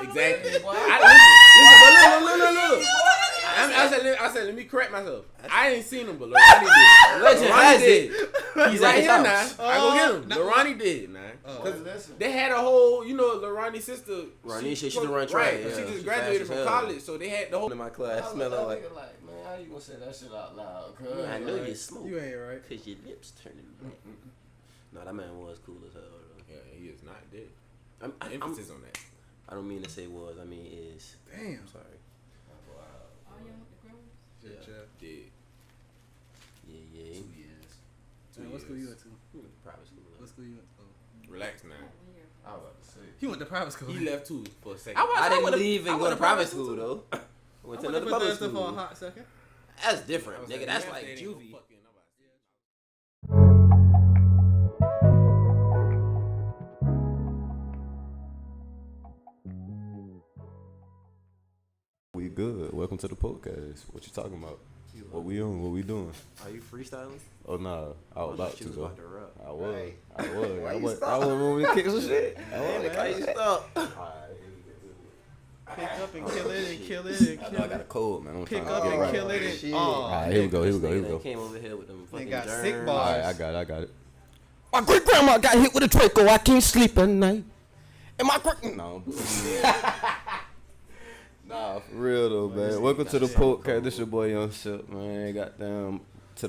Exactly. Listen, but look. I said, let me correct myself. I ain't seen him, but Lorani did. Legend has it. He's right here now. I go get him. Lorani did, man. They had a whole, Lorani's sister. Ronnie, she run track. Right, Yeah, she just graduated from college, so they had the whole. In my class, smelling like. Man, how you gonna say that shit out loud? I know you smoke. You ain't right. Cause your lips turning red. No, that man was cool as hell though. Yeah, he is not dead. Emphasis on that. I don't mean to say was. I mean is. Damn. I'm sorry. Dead. Yeah. 2 years. What school you went to? Private school. What school you went to? Relax now. I was about to say. He went to private school. He left too for a second. I didn't leave and go to private school though. I went to another public school. For a hot second. That's different, nigga. That's like juvie. We good. Welcome to the podcast. What you talking about? What we on? What we doing? Are you freestyling? Oh nah, I was about to go. About to rap. I was when we kick some shit. I was. Why you stop? Pick up and kill it and kill it and I kill got a it. cold, man. I'm Pick trying up to get and right. kill it and Shit. Alright, here we go. Came over here with them fucking got germs. sick balls. Alright, I got it. My great grandma got hit with a Draco. I can't sleep at night. And my great no. Nah, for real though, man. Welcome to the podcast. This your boy Young Ship, man. Goddamn, to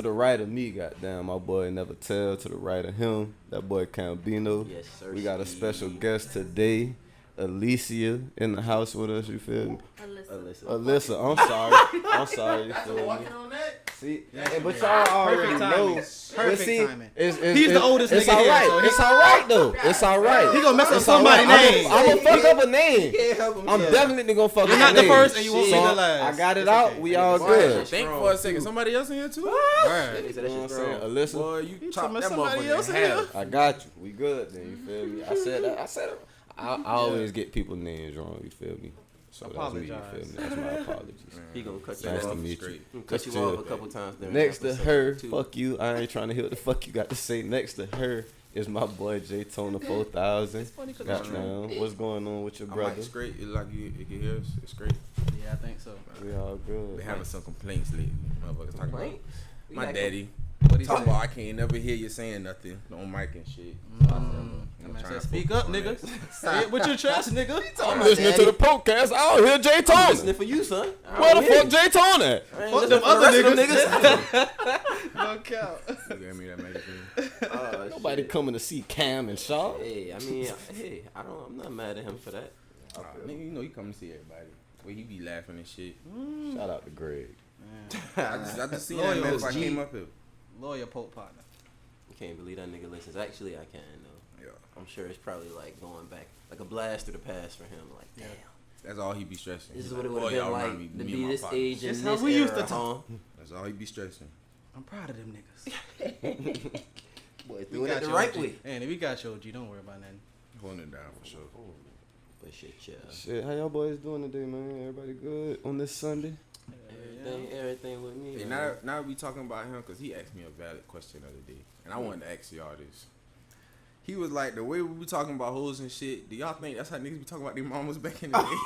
the right of me, goddamn, my boy Never Tell. To the right of him, that boy Cambino. Yes, sir. We got a special guest today, Alicia, in the house with us. You feel me? Alyssa, I'm sorry. You feel me? on that? See, but y'all already know. Perfect See, timing. It's He's the oldest it's nigga all here, right. so It's all right though. It's all right. He gonna mess up It's all somebody's right. name. I'm gonna fuck up a name. Can't help him. I'm definitely gonna fuck up You're a not the name. first and you won't be So the last. I got it It's out. okay. We all good. Think for a second. Somebody else in here too? He Right. said that You know what I'm shit's saying? strong. Alyssa, Boy, you chopped talking that about somebody motherfucker else in in here? half. I got you. We good then. You feel me? I said that. I always get people's names wrong. You feel me? So that's me. You Apologize. feel me? That's my apologies. He gonna cut you Nice off. to meet you. Cut you off a couple times. During Next the to episode, her, too. fuck you. I ain't trying to hear what the fuck you got to say. Next to her is my boy J Tona 4000. Goddamn, what's going on with your brother? It's great. It's like you can hear us. It's great. Yeah, I think so. We all good. Been having some complaints lately. Motherfuckers talking about Complaints? my daddy. What he Talking say? about I can't never hear you saying nothing on mic and shit. That man trying said, to speak focus up, on nigga. that. Say it with your chest, nigga. I'm listening to the podcast. I don't hear J I'm Tona. listening for you, son. Where the fuck J Tona at? Fuck them other niggas. niggas. No count. You gave me that magazine. Nobody coming to see Cam and Shaw. Hey, I mean, I'm not mad at him for that. Nigga, you know you come to see everybody. Where he be laughing and shit. Shout out to Greg. I just seen that man if I Loyal came up here. Lawyer Pope partner. You can't believe that nigga listens. Actually, I can though. Yeah. I'm sure it's probably like going back, like a blast through the past for him. Like, damn, That's all he be stressing. this is He's what it like, would "Boy, have been y'all like remind to me be of my this father." age and That's how this we era, used to talk. That's all he be stressing. I'm proud of them niggas. Boy, doing it the right way. And we got your OG. Don't worry about nothing. Holding it down for sure. But shit, yeah. Shit, how y'all boys doing today, man? Everybody good on this Sunday? Everything with me. Hey, man. now we talking about him because he asked me a valid question the other day, and I wanted to ask y'all this. He was like, the way we be talking about hoes and shit, do y'all think that's how niggas be talking about their mamas back in the day?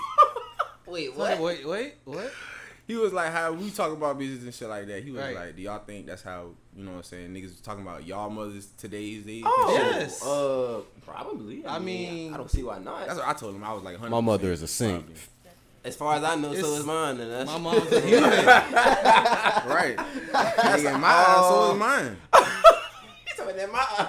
Wait, what? Wait, what? He was like, how we talk about business and shit like that. He was Right. like, do y'all think that's how, you know what I'm saying, niggas talking about y'all mothers today's age? Oh, Yes. Probably. I mean, I don't see why not. That's what I told him. I was like, 100%. My mother is a saint. Probably. As far as I know, so It's- is mine. And that's my mom's a human. Right. Nigga, in my eyes, so is mine. He's talking about my.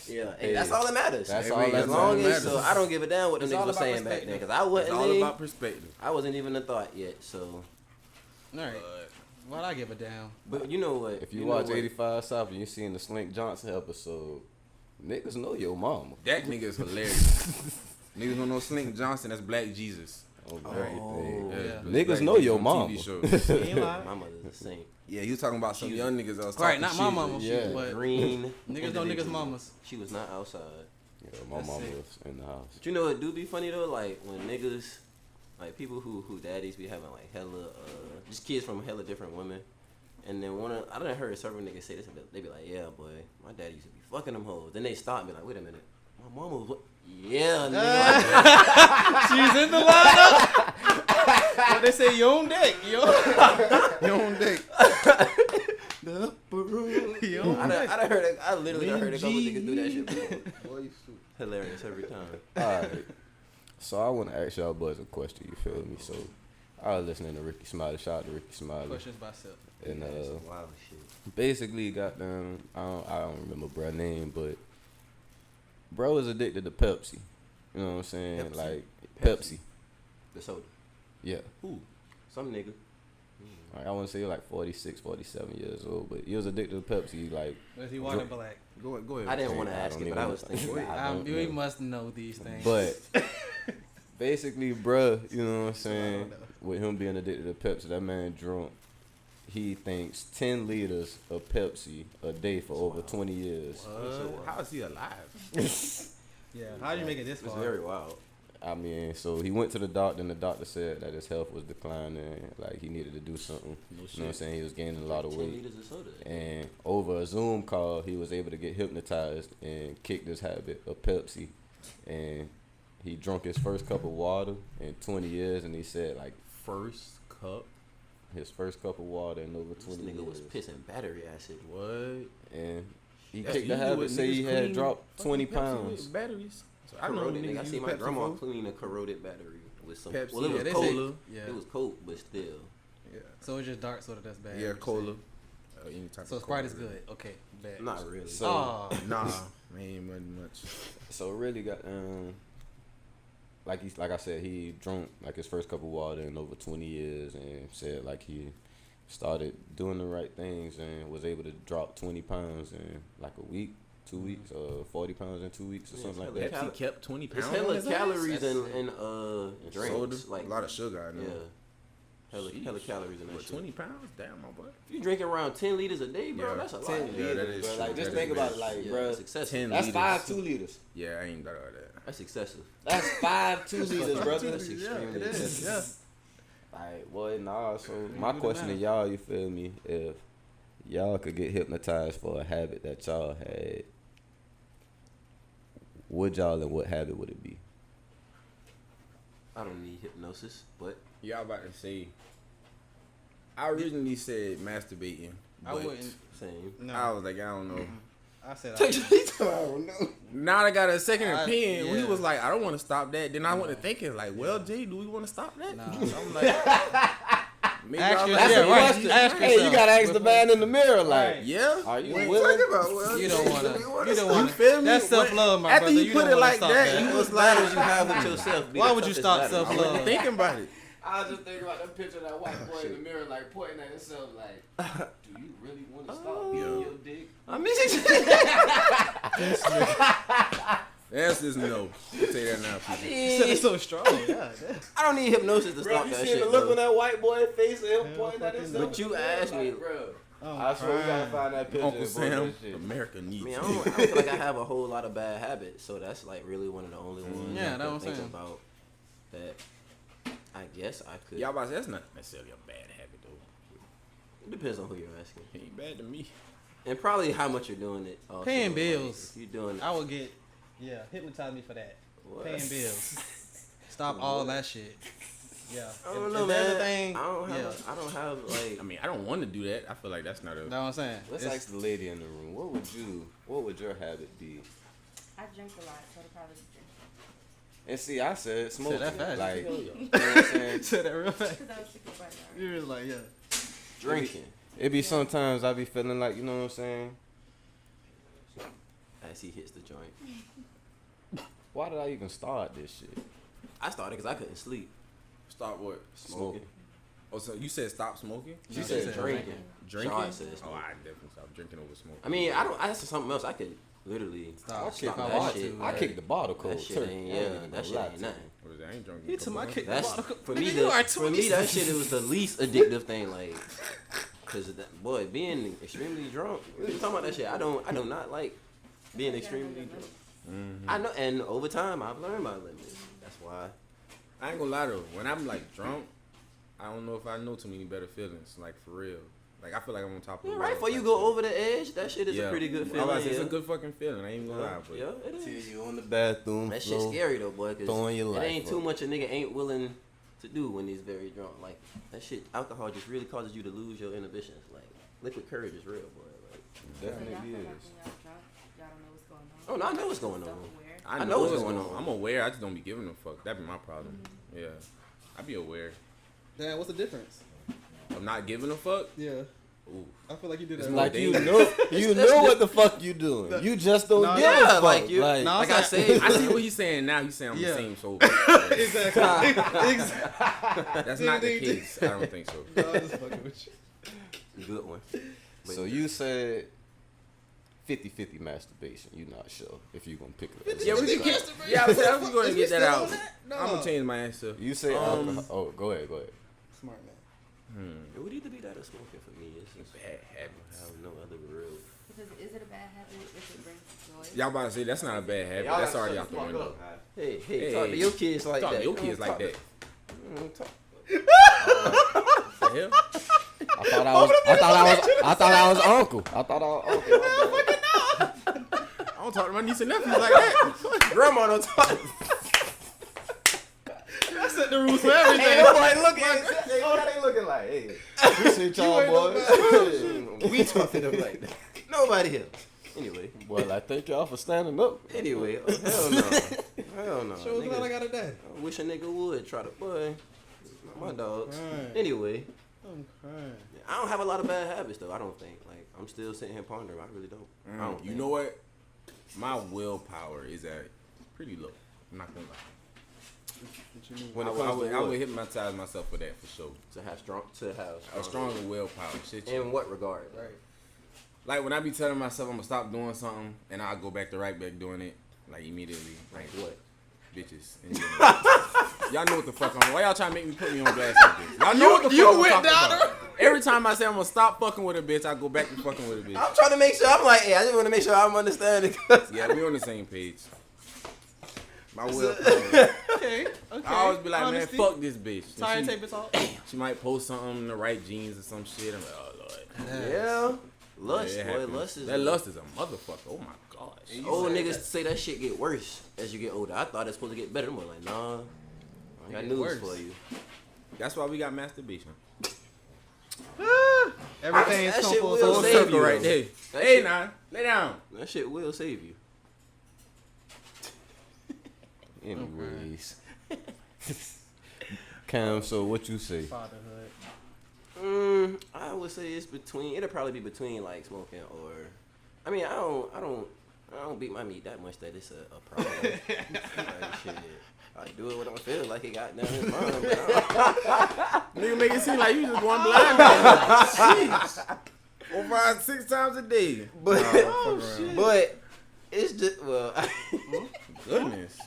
Yeah, Hey, that's all that matters. that's Hey, all wait, that As long matters. as I don't give a damn what the It's niggas all were about saying back then, perspective. because I It's wasn't. all about perspective. I wasn't even a thought yet. So, All right. Why'd I give a damn? but you know what? If you know watch what? 85 South and you seen the Slink Johnson episode, niggas know your mama. That nigga is hilarious. Niggas don't know Slink Johnson, that's Black Jesus. Oh, Oh, Yeah, yeah. Black Niggas know Jesus your on mama. TV shows. You ain't lying. My mother's a saint. Yeah, he was talking about some young niggas that was talking Right, not my shit. mama. Yeah. But Green. niggas know niggas' mamas. She was not outside. Yeah, my mama was in the house. But you know what do be funny though? Like when niggas, like people who daddies be having like hella, just kids from hella different women. And then I done heard several niggas say this, but they be like, yeah, boy, my daddy used to be fucking them hoes. Then they stop and be like, wait a minute, my My mama was, yeah, nigga. She's in the lineup. What they say, you on deck, yo. You on deck. You on deck. I heard it. I literally heard a couple niggas do that shit before. Boy, you stupid. Hilarious every time. Alright. So I want to ask y'all boys a question, you feel me? So I was listening to Ricky Smiley. Shout out to Ricky Smiley. Questions by self. And Some wild shit. basically got them, I don't remember bruh's name, but bro is addicted to Pepsi. You know what I'm saying? Pepsi? Like Pepsi. The soda. Yeah. Who? Some nigga. Like, I want to say like 46, 47 years old, but he was addicted to Pepsi. Like, Was he white or black? Go ahead. I didn't want to I ask don't it, but even I was know. thinking. I don't We know. must know these things. But basically, bruh, you know what I'm saying? know. With him being addicted to Pepsi, that man drunk. He thinks 10 liters of Pepsi a day for over 20 years. How is he alive? yeah, how you make it this It's far? very wild. I mean, so he went to the doctor, and the doctor said that his health was declining, like he needed to do something. You know what I'm saying? He was gaining a lot of 10 weight. liters of soda. And over a Zoom call, he was able to get hypnotized and kick this habit of Pepsi. And he drunk his first cup of water in 20 years, and he said, like, First cup. his first cup of water in over This 20 nigga years. was pissing battery acid. What? And he That's kicked the usually habit, what say he niggas had clean dropped fucking 20 Pepsi pounds. with batteries. So I know Corroded, niggas nigga. I use see my Pepsi grandma for clean a corroded battery with some. Pepsi. Well, it Yeah, was they cola. say- Yeah. It was Coke, but still. Yeah. So it's just dark soda that's bad. Yeah, you're cola. saying. Any type So of Sprite cola, is really. good. Okay, bad. Not really. So- Oh, Nah, ain't much. So really got like I said, he drunk like his first cup of water in over 20 years, and said like he started doing the right things and was able to drop 20 pounds in like a week, 2 weeks, 40 pounds in 2 weeks or Yeah, something like it's that. Pepsi kept 20 pounds. It's hella on his ass? calories That's in drinks. soda. Like A lot of sugar, I know. yeah, hella Sheesh. calories in that What, shit. 20 pounds? Damn, my boy. If you drink around 10 liters a day, bro, Yeah, that's a lot. 10 Yeah, that liters, is bro. true. Like, just That think is about it, very like, Yeah, bro. that's excessive. 10 That's liters. 5 2 liters. Yeah, I ain't thought of that. That's excessive. That's 5 2 liters, brother. That's extremely excessive. Yeah. Alright, boy, nah. So my do the question to math. y'all, you feel me? If y'all could get hypnotized for a habit that y'all had, would y'all, and what habit would it be? I don't need hypnosis, but Y'all about to say. I originally said masturbating. I but wouldn't. same. No, I was like, I don't know. I said I don't know. Now I got a second opinion. yeah. We was like, I don't want to stop that. Then I went to thinking, like, well, Jay, do we want to stop that? Nah. I'm like, maybe Ask I'm your- like, yeah, yeah, right. right. Ask Hey, you gotta ask the man in the mirror, like, Right. Yeah. are you What you willing? talking about? Well, You don't wanna. You don't You wanna. feel me? That's self-love, my After brother. he You put don't it wanna like stop that, he was like, Battles you have with yourself. be Why the would you toughest stop battle. I self-love? wasn't thinking about it. I was just thinking about that picture of that white boy in the mirror, like pointing at himself, like, do you really want to stop being Yo. your dick? I mean, The answer is no. I'll tell you that now, people. You said it so strong. Yeah. I don't need hypnosis to Bro, stop you that seen shit, the look bro. on that white boy's face of him Yeah, pointing at fucking himself? But you asked me, Bro, I swear we gotta find that picture. Uncle and post Sam, that shit. America needs I mean, I you. don't feel like I have a whole lot of bad habits, so that's like really one of the only ones Yeah, I that's what I'm can think saying. about that I guess I could. Y'all about to say that's not necessarily a bad habit, though. It depends on who you're asking. It ain't bad to me. And probably how much you're doing it. Also. Paying Like, bills. if you're doing I would get. Yeah, hypnotize me for that. what? Paying bills. Stop all that shit. Yeah. I don't If know, there's man. a thing, I don't have. yeah. I don't have like. I mean, I don't want to do that. I feel like that's not a. That's what I'm saying. Let's It's- ask the lady in the room. What would your habit be? I drink a lot, so it'll probably be drinking. And see, I said smoking. that fast. Like, you know what I'm saying? Said that real fast. Because I was sick of butter already. You was like, yeah. Drinking. It be sometimes I be feeling like, you know what I'm saying? As he hits the joint. Why did I even start this shit? I started because I couldn't sleep. Stop what? Smoking. Oh, so you said stop smoking? She No, said she said drinking. Drinking? Sean said Oh, smoking. I definitely stopped drinking over smoking. I mean, I don't. That's something else. I could literally Stop. kick If the I that want shit. to. I kicked the bottle That cold shit turkey. ain't. I Yeah, even that shit gonna lie ain't to nothing. What is that? I ain't drunk. in a Hit to couple my months. kick. That's Bottle- for me. You are For me, that shit it was the least addictive thing. Like, cause boy, being extremely drunk. We were talking about that shit. I do not like being extremely drunk. Mm-hmm. I know, and over time, I've learned my limits. That's why. I ain't gonna lie though. When I'm like drunk, I don't know if I know too many better feelings. Like for real. Like I feel like I'm on top of Yeah, the right world before you type go shit. over the edge, that shit is a pretty good feeling. It's a good fucking feeling. I ain't even gonna lie, but Yeah, it Till is. you on the bathroom That floor, shit's scary though, boy. Cause throwing your it life ain't up. too much a nigga ain't willing to do when he's very drunk. Like that shit, alcohol just really causes you to lose your inhibitions. Like liquid courage is real, boy. Like, So y'all Definitely feel like is. when y'all drunk, y'all don't know what's going on. oh no, I know what's going on. Self-aware. I know what's going on. I'm aware. I just don't be giving a fuck. That be my problem. Yeah, I be aware. Damn, what's the difference? I'm not giving a fuck. Yeah, Ooh. I feel like you did It's that. more Like you dangerous. know, you know what the fuck you doing. You just don't Nah, give yeah, a fuck. like you- like, Nah, Like I said, I see what he's saying now. He's saying I'm Yeah. the same soul. Exactly. Exactly. That's not the Ding, ding, case. I don't think so. No, I'm just fucking with you. good one. so you said 50-50 masturbation. You not sure if you gonna pick it. Yeah, we can. Yeah, I'm going to Is we get that still out. on that? No. I'm gonna change my answer. You say alcohol. Oh, go ahead. Smart man. It would either be that or smoking for me. It's just Bad I habits. have no other real. Because is it a bad habit if it brings joy? Y'all about to say that's not a bad habit. That's already out the window. Hey, Hey, talk to your kids like Talk that. to your Don't kids like talk that. to- talk- The hell? I thought I was uncle. I thought I was uncle. I don't talk to my niece and nephews like that. Grandma don't talk. I set the rules for everything. Nobody looking at it. What they looking like? Hey, appreciate y'all, boys. We talk to them like that. Nobody else. Anyway. Well, I thank y'all for standing up. Anyway. Hell no. Hell no. Sure glad I Nigga, got a dad. I wish a nigga would try to. Boy. My dogs. crying. Anyway. I'm crying. I don't have a lot of bad habits though. I don't think. Like I'm still sitting here pondering. I really don't. I don't. You think. know what? My willpower is at pretty low. I'm not gonna lie. What you mean? When it I comes would, to I what? would hypnotize myself for that for sure. To have A stronger willpower. Shit. In what regard? Right. Like when I be telling myself I'm gonna stop doing something and I go back to right back doing it, like immediately. Like What? bitches. In general. Y'all know what the fuck I'm. Why y'all trying to make me put me on blast like this? Y'all know what the fuck you I'm went talking down about. Every time I say I'm gonna stop fucking with a bitch, I go back to fucking with a bitch. I'm trying to make sure. I'm like, hey, I just want to make sure I'm understanding. Yeah, we on the same page. My willpower. Okay. I always be like, Honesty. man, fuck this bitch. And Tired she- tape it all. She might post something in the right jeans or some shit. I'm like, oh lord. Yeah. Lust, Yeah, it boy. happens. Lust is That lust is a motherfucker. Oh my gosh. Old niggas say that shit get worse as you get older. I thought it's supposed to get better. I'm like, nah. I got get news worse. for you. That's why we got masturbation. Everything's That come shit full will circle. save Circle you, right though. there. That Hey, shit- nah, lay down. That shit will save you. Anyways. Cam, so what you say? Fatherhood. I would say it's between. It'll probably be between like smoking or. I mean, I don't beat my meat that much that it's a problem. Like, shit. I do it when I feel like it got down his mind. But Nigga make it seem like you just going blind. Jeez. 4, 5, 6 times a day. But, Nah, fuck around. but it's just well. Goodness.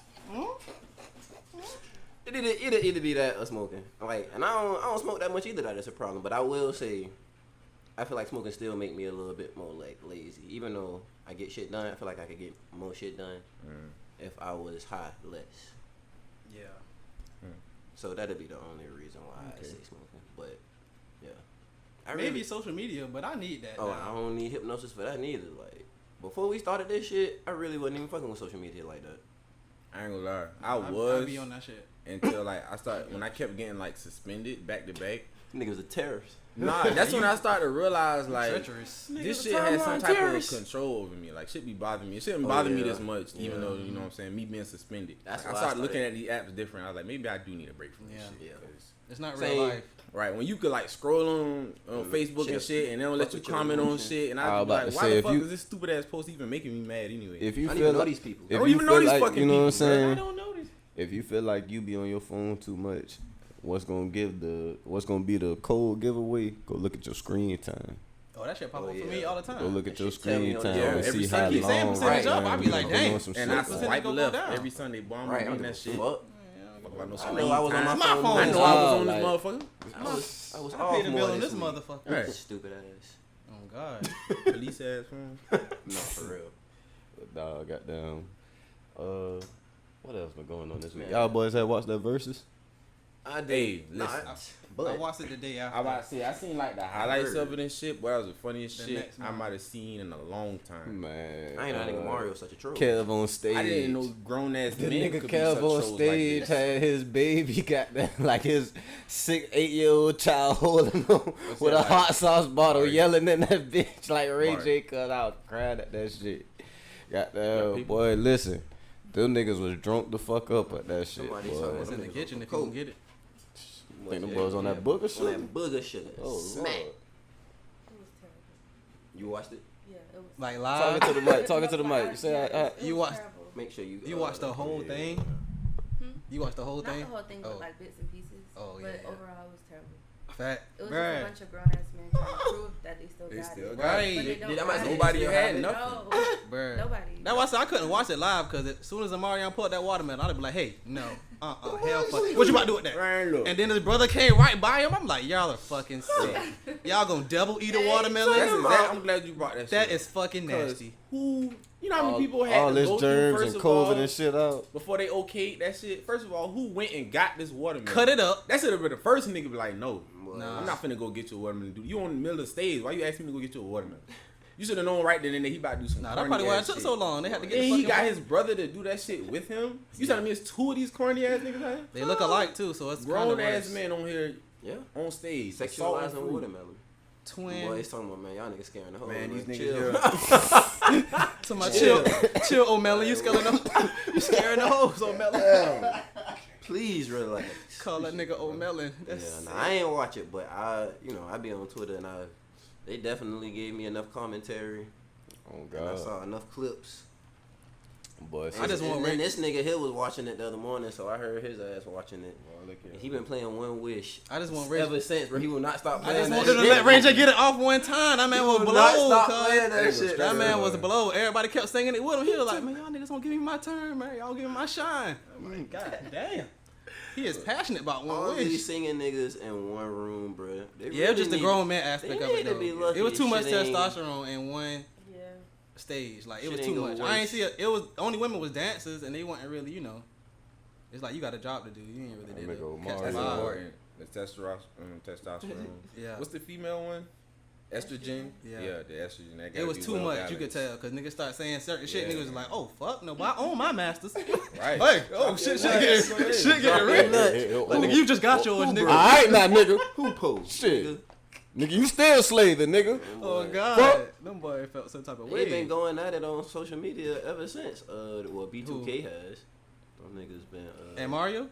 It'd be that or smoking. Like, and I don't smoke that much either. That is a problem. But I will say, I feel like smoking still make me a little bit more like lazy. Even though I get shit done, I feel like I could get more shit done if I was high less. Yeah. So that'd be the only reason why I say smoking. But yeah, I Maybe really, social media, but I need that. oh, now. I don't need hypnosis for that neither. Like before we started this shit, I really wasn't even fucking with social media like that. I ain't gonna lie. I I was be on that shit. until like I started when I kept getting like suspended back to back. Nigga was a terrorist. Nah, that's when I started to realize like Treacherous. this Niggas shit a has some timeline type terrorist. of control over me. Like shit be bothering me. It shouldn't Oh, bother me yeah. this much, even Yeah. though you know what I'm saying. Me being suspended. That's Like, why I I started looking started- at these apps different. I was like, maybe I do need a break from this Yeah. shit. Yeah. 'cause- It's not Same. real life. Right, when you could like scroll on Facebook and shit, and they don't let fuck you with your comment on emotion. shit, and I I was be about like, to why say, the if fuck you- is this stupid ass post even making me mad anyway? If you I don't feel even know like, these people. if don't you even know feel these like, fucking you know what I'm people, bro. I saying? don't know this. If you feel like you be on your phone too much, what's gonna be the cold giveaway? Go look at your screen time. Oh, that shit pop Oh, up for yeah. me all the Go time. look at That your shit tell me screen on time the- and every see how Sunday. Keep saying long. percentage up, I be you like, know, dang. doing some and shit. I Percentage swipe go left down. every Sunday, boy. I'm Right, reading that shit. Fuck. Fuck about no I screen know I was on my time. phone. phone. I more know I was Wow, on like- this motherfucker. I was I off paid the more bill on this this week. motherfucker. Right. Stupid ass. Oh God. Police ass phone. No, for real. Dog, goddamn. What else been going on this week? Man. Y'all boys have watched that Versus? I did. Hey, Nah, listen. but I watched it the day after. I about to say I seen like the highlights heard. of it and shit, but that was the funniest The shit next I one. might have seen in a long time. Man, I ain't know that nigga Mario was such a troll. Kev on stage. I didn't know grown ass The men nigga could be such Kev trolls on like stage this. had his baby got that like his 8-year-old child holding him with that a like? hot sauce bottle, Mario. yelling at that bitch like Ray Mario. J. Cuz I was crying at that shit. Goddamn, people- boy, listen, them niggas was drunk the fuck up at that shit. Somebody Boy. talking It's in the Them niggas kitchen on if you can coke. get it. Think them boys on that booger On shit? that booger sugar. Oh, Smack. Lord. It was terrible. You watched it? Yeah, it was. Like Talking live. to the mic. Talking to the mic. Say, It You was watched- terrible. Make sure you. You watched the whole thing. Hmm? You watched the whole Not thing. the whole thing, but Oh. like bits and pieces. Oh, but yeah, yeah. overall, it was terrible. Fat. It was Bruh. just a bunch of grown ass men trying to prove that they still They got still it. got Right. But they don't Did that got much- it. Nobody Still had have it? nothing. No, Bruh. nobody. That's why I said I couldn't watch it live because as soon as Amarion pulled that watermelon, I'd be like, hey, no, hell fuck. What you about to do with that? Man, look. And then his brother came right by him. I'm like, y'all are fucking sick. Y'all gonna double eat a That's watermelon? exactly, I'm glad you brought that shit. That up. is fucking 'Cause nasty. Who, you know how many people had all to this go through germs first and of COVID all, and shit out. before they okayed that shit? First of all, who went and got this watermelon? Cut it up. That should have been the first nigga be like, no, Nah. I'm not finna go get you a watermelon, dude. You on the middle of the stage. Why you asking me to go get you a watermelon? You should have known right then and there he about to do some. Nah, that corny probably why it ass took shit. so long. They had to get And the he fucking got his brother to do that shit with him. You telling me it's two of these corny ass niggas? Huh? They look alike too, so it's kind Grown of ass men on here Yeah. on stage, salt and Sexualizing fruit. watermelon. twin. Boy, he's talking about, man, y'all niggas scaring the whole Man, these man. niggas Chill. here. To my chill, O'Malley. You scaring the, you scaring the hoes, O'Malley. Please relax. Call that nigga O'Malley. Yeah, That's nah, I ain't watch it, but I be on Twitter and they definitely gave me enough commentary. Oh And I God, saw enough clips. boy. I just want and then Ray- this nigga Hill was watching it the other morning, so I heard his ass watching it. And he been playing One Wish I just want Ray. ever since, bro. He will not stop I playing just that wanted to shit. let Ray J get it off one time. That man He was will not stop blow. playing Cause that shit. that man was boy. blow. Everybody kept singing it with him. He was like, man, y'all niggas don't give me my turn, man. Y'all give me my shine. I'm like, God damn. He is passionate about All One these Wish. singing niggas in one room, bro. Yeah, it was just the grown man aspect they of it need to though. be lucky It was too much shit ain't- testosterone in one Yeah. stage. Like it Shit was ain't too gonna much. I ain't work. see it. It was only women was dancers and they weren't really, It's like you got a job to do. You ain't really did Nigga it. Catch That's the vibe. important. The testosterone. Yeah. What's the female one? Estrogen. Yeah. The estrogen. That It gotta was be too well much. You could balanced. tell because niggas start saying certain shit. Yeah. Niggas was like, oh fuck no, but I own my masters. Right. Hey, oh shit, shit getting real. Like nigga, you just got yours, All nigga. right, now, nigga. Who posed? Shit, nigga, you still slaving, nigga. Oh god, Fuck. them boy felt some type of They way. been going at it on social media ever since. Well, B2K has. Them niggas been. And Mario,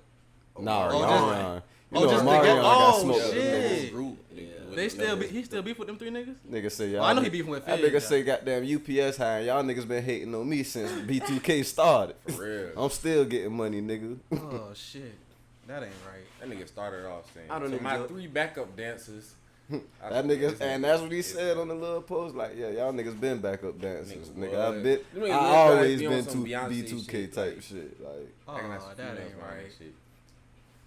Nah, Oh, Marion. oh, You know just Marion together? got Oh, smoked with them shit. niggas. Group. Yeah. he still beef with them three niggas. Nigga say y'all. Oh, I know he beefing with That Fed, nigga yeah. say goddamn UPS high. Y'all niggas been hating on me since B2K started. For real. I'm still getting money, nigga. Oh shit, that ain't right. That nigga started off saying, I don't so even my know. 3 backup dancers. That nigga, and that's what he said on the little post. Like, yeah, y'all niggas been backup dancers, Niggas nigga. was. I bet Them niggas I look always like be on been some to Beyonce B2K shit, type like- shit. Like, Oh, Acting like some that females ain't behind right. that shit.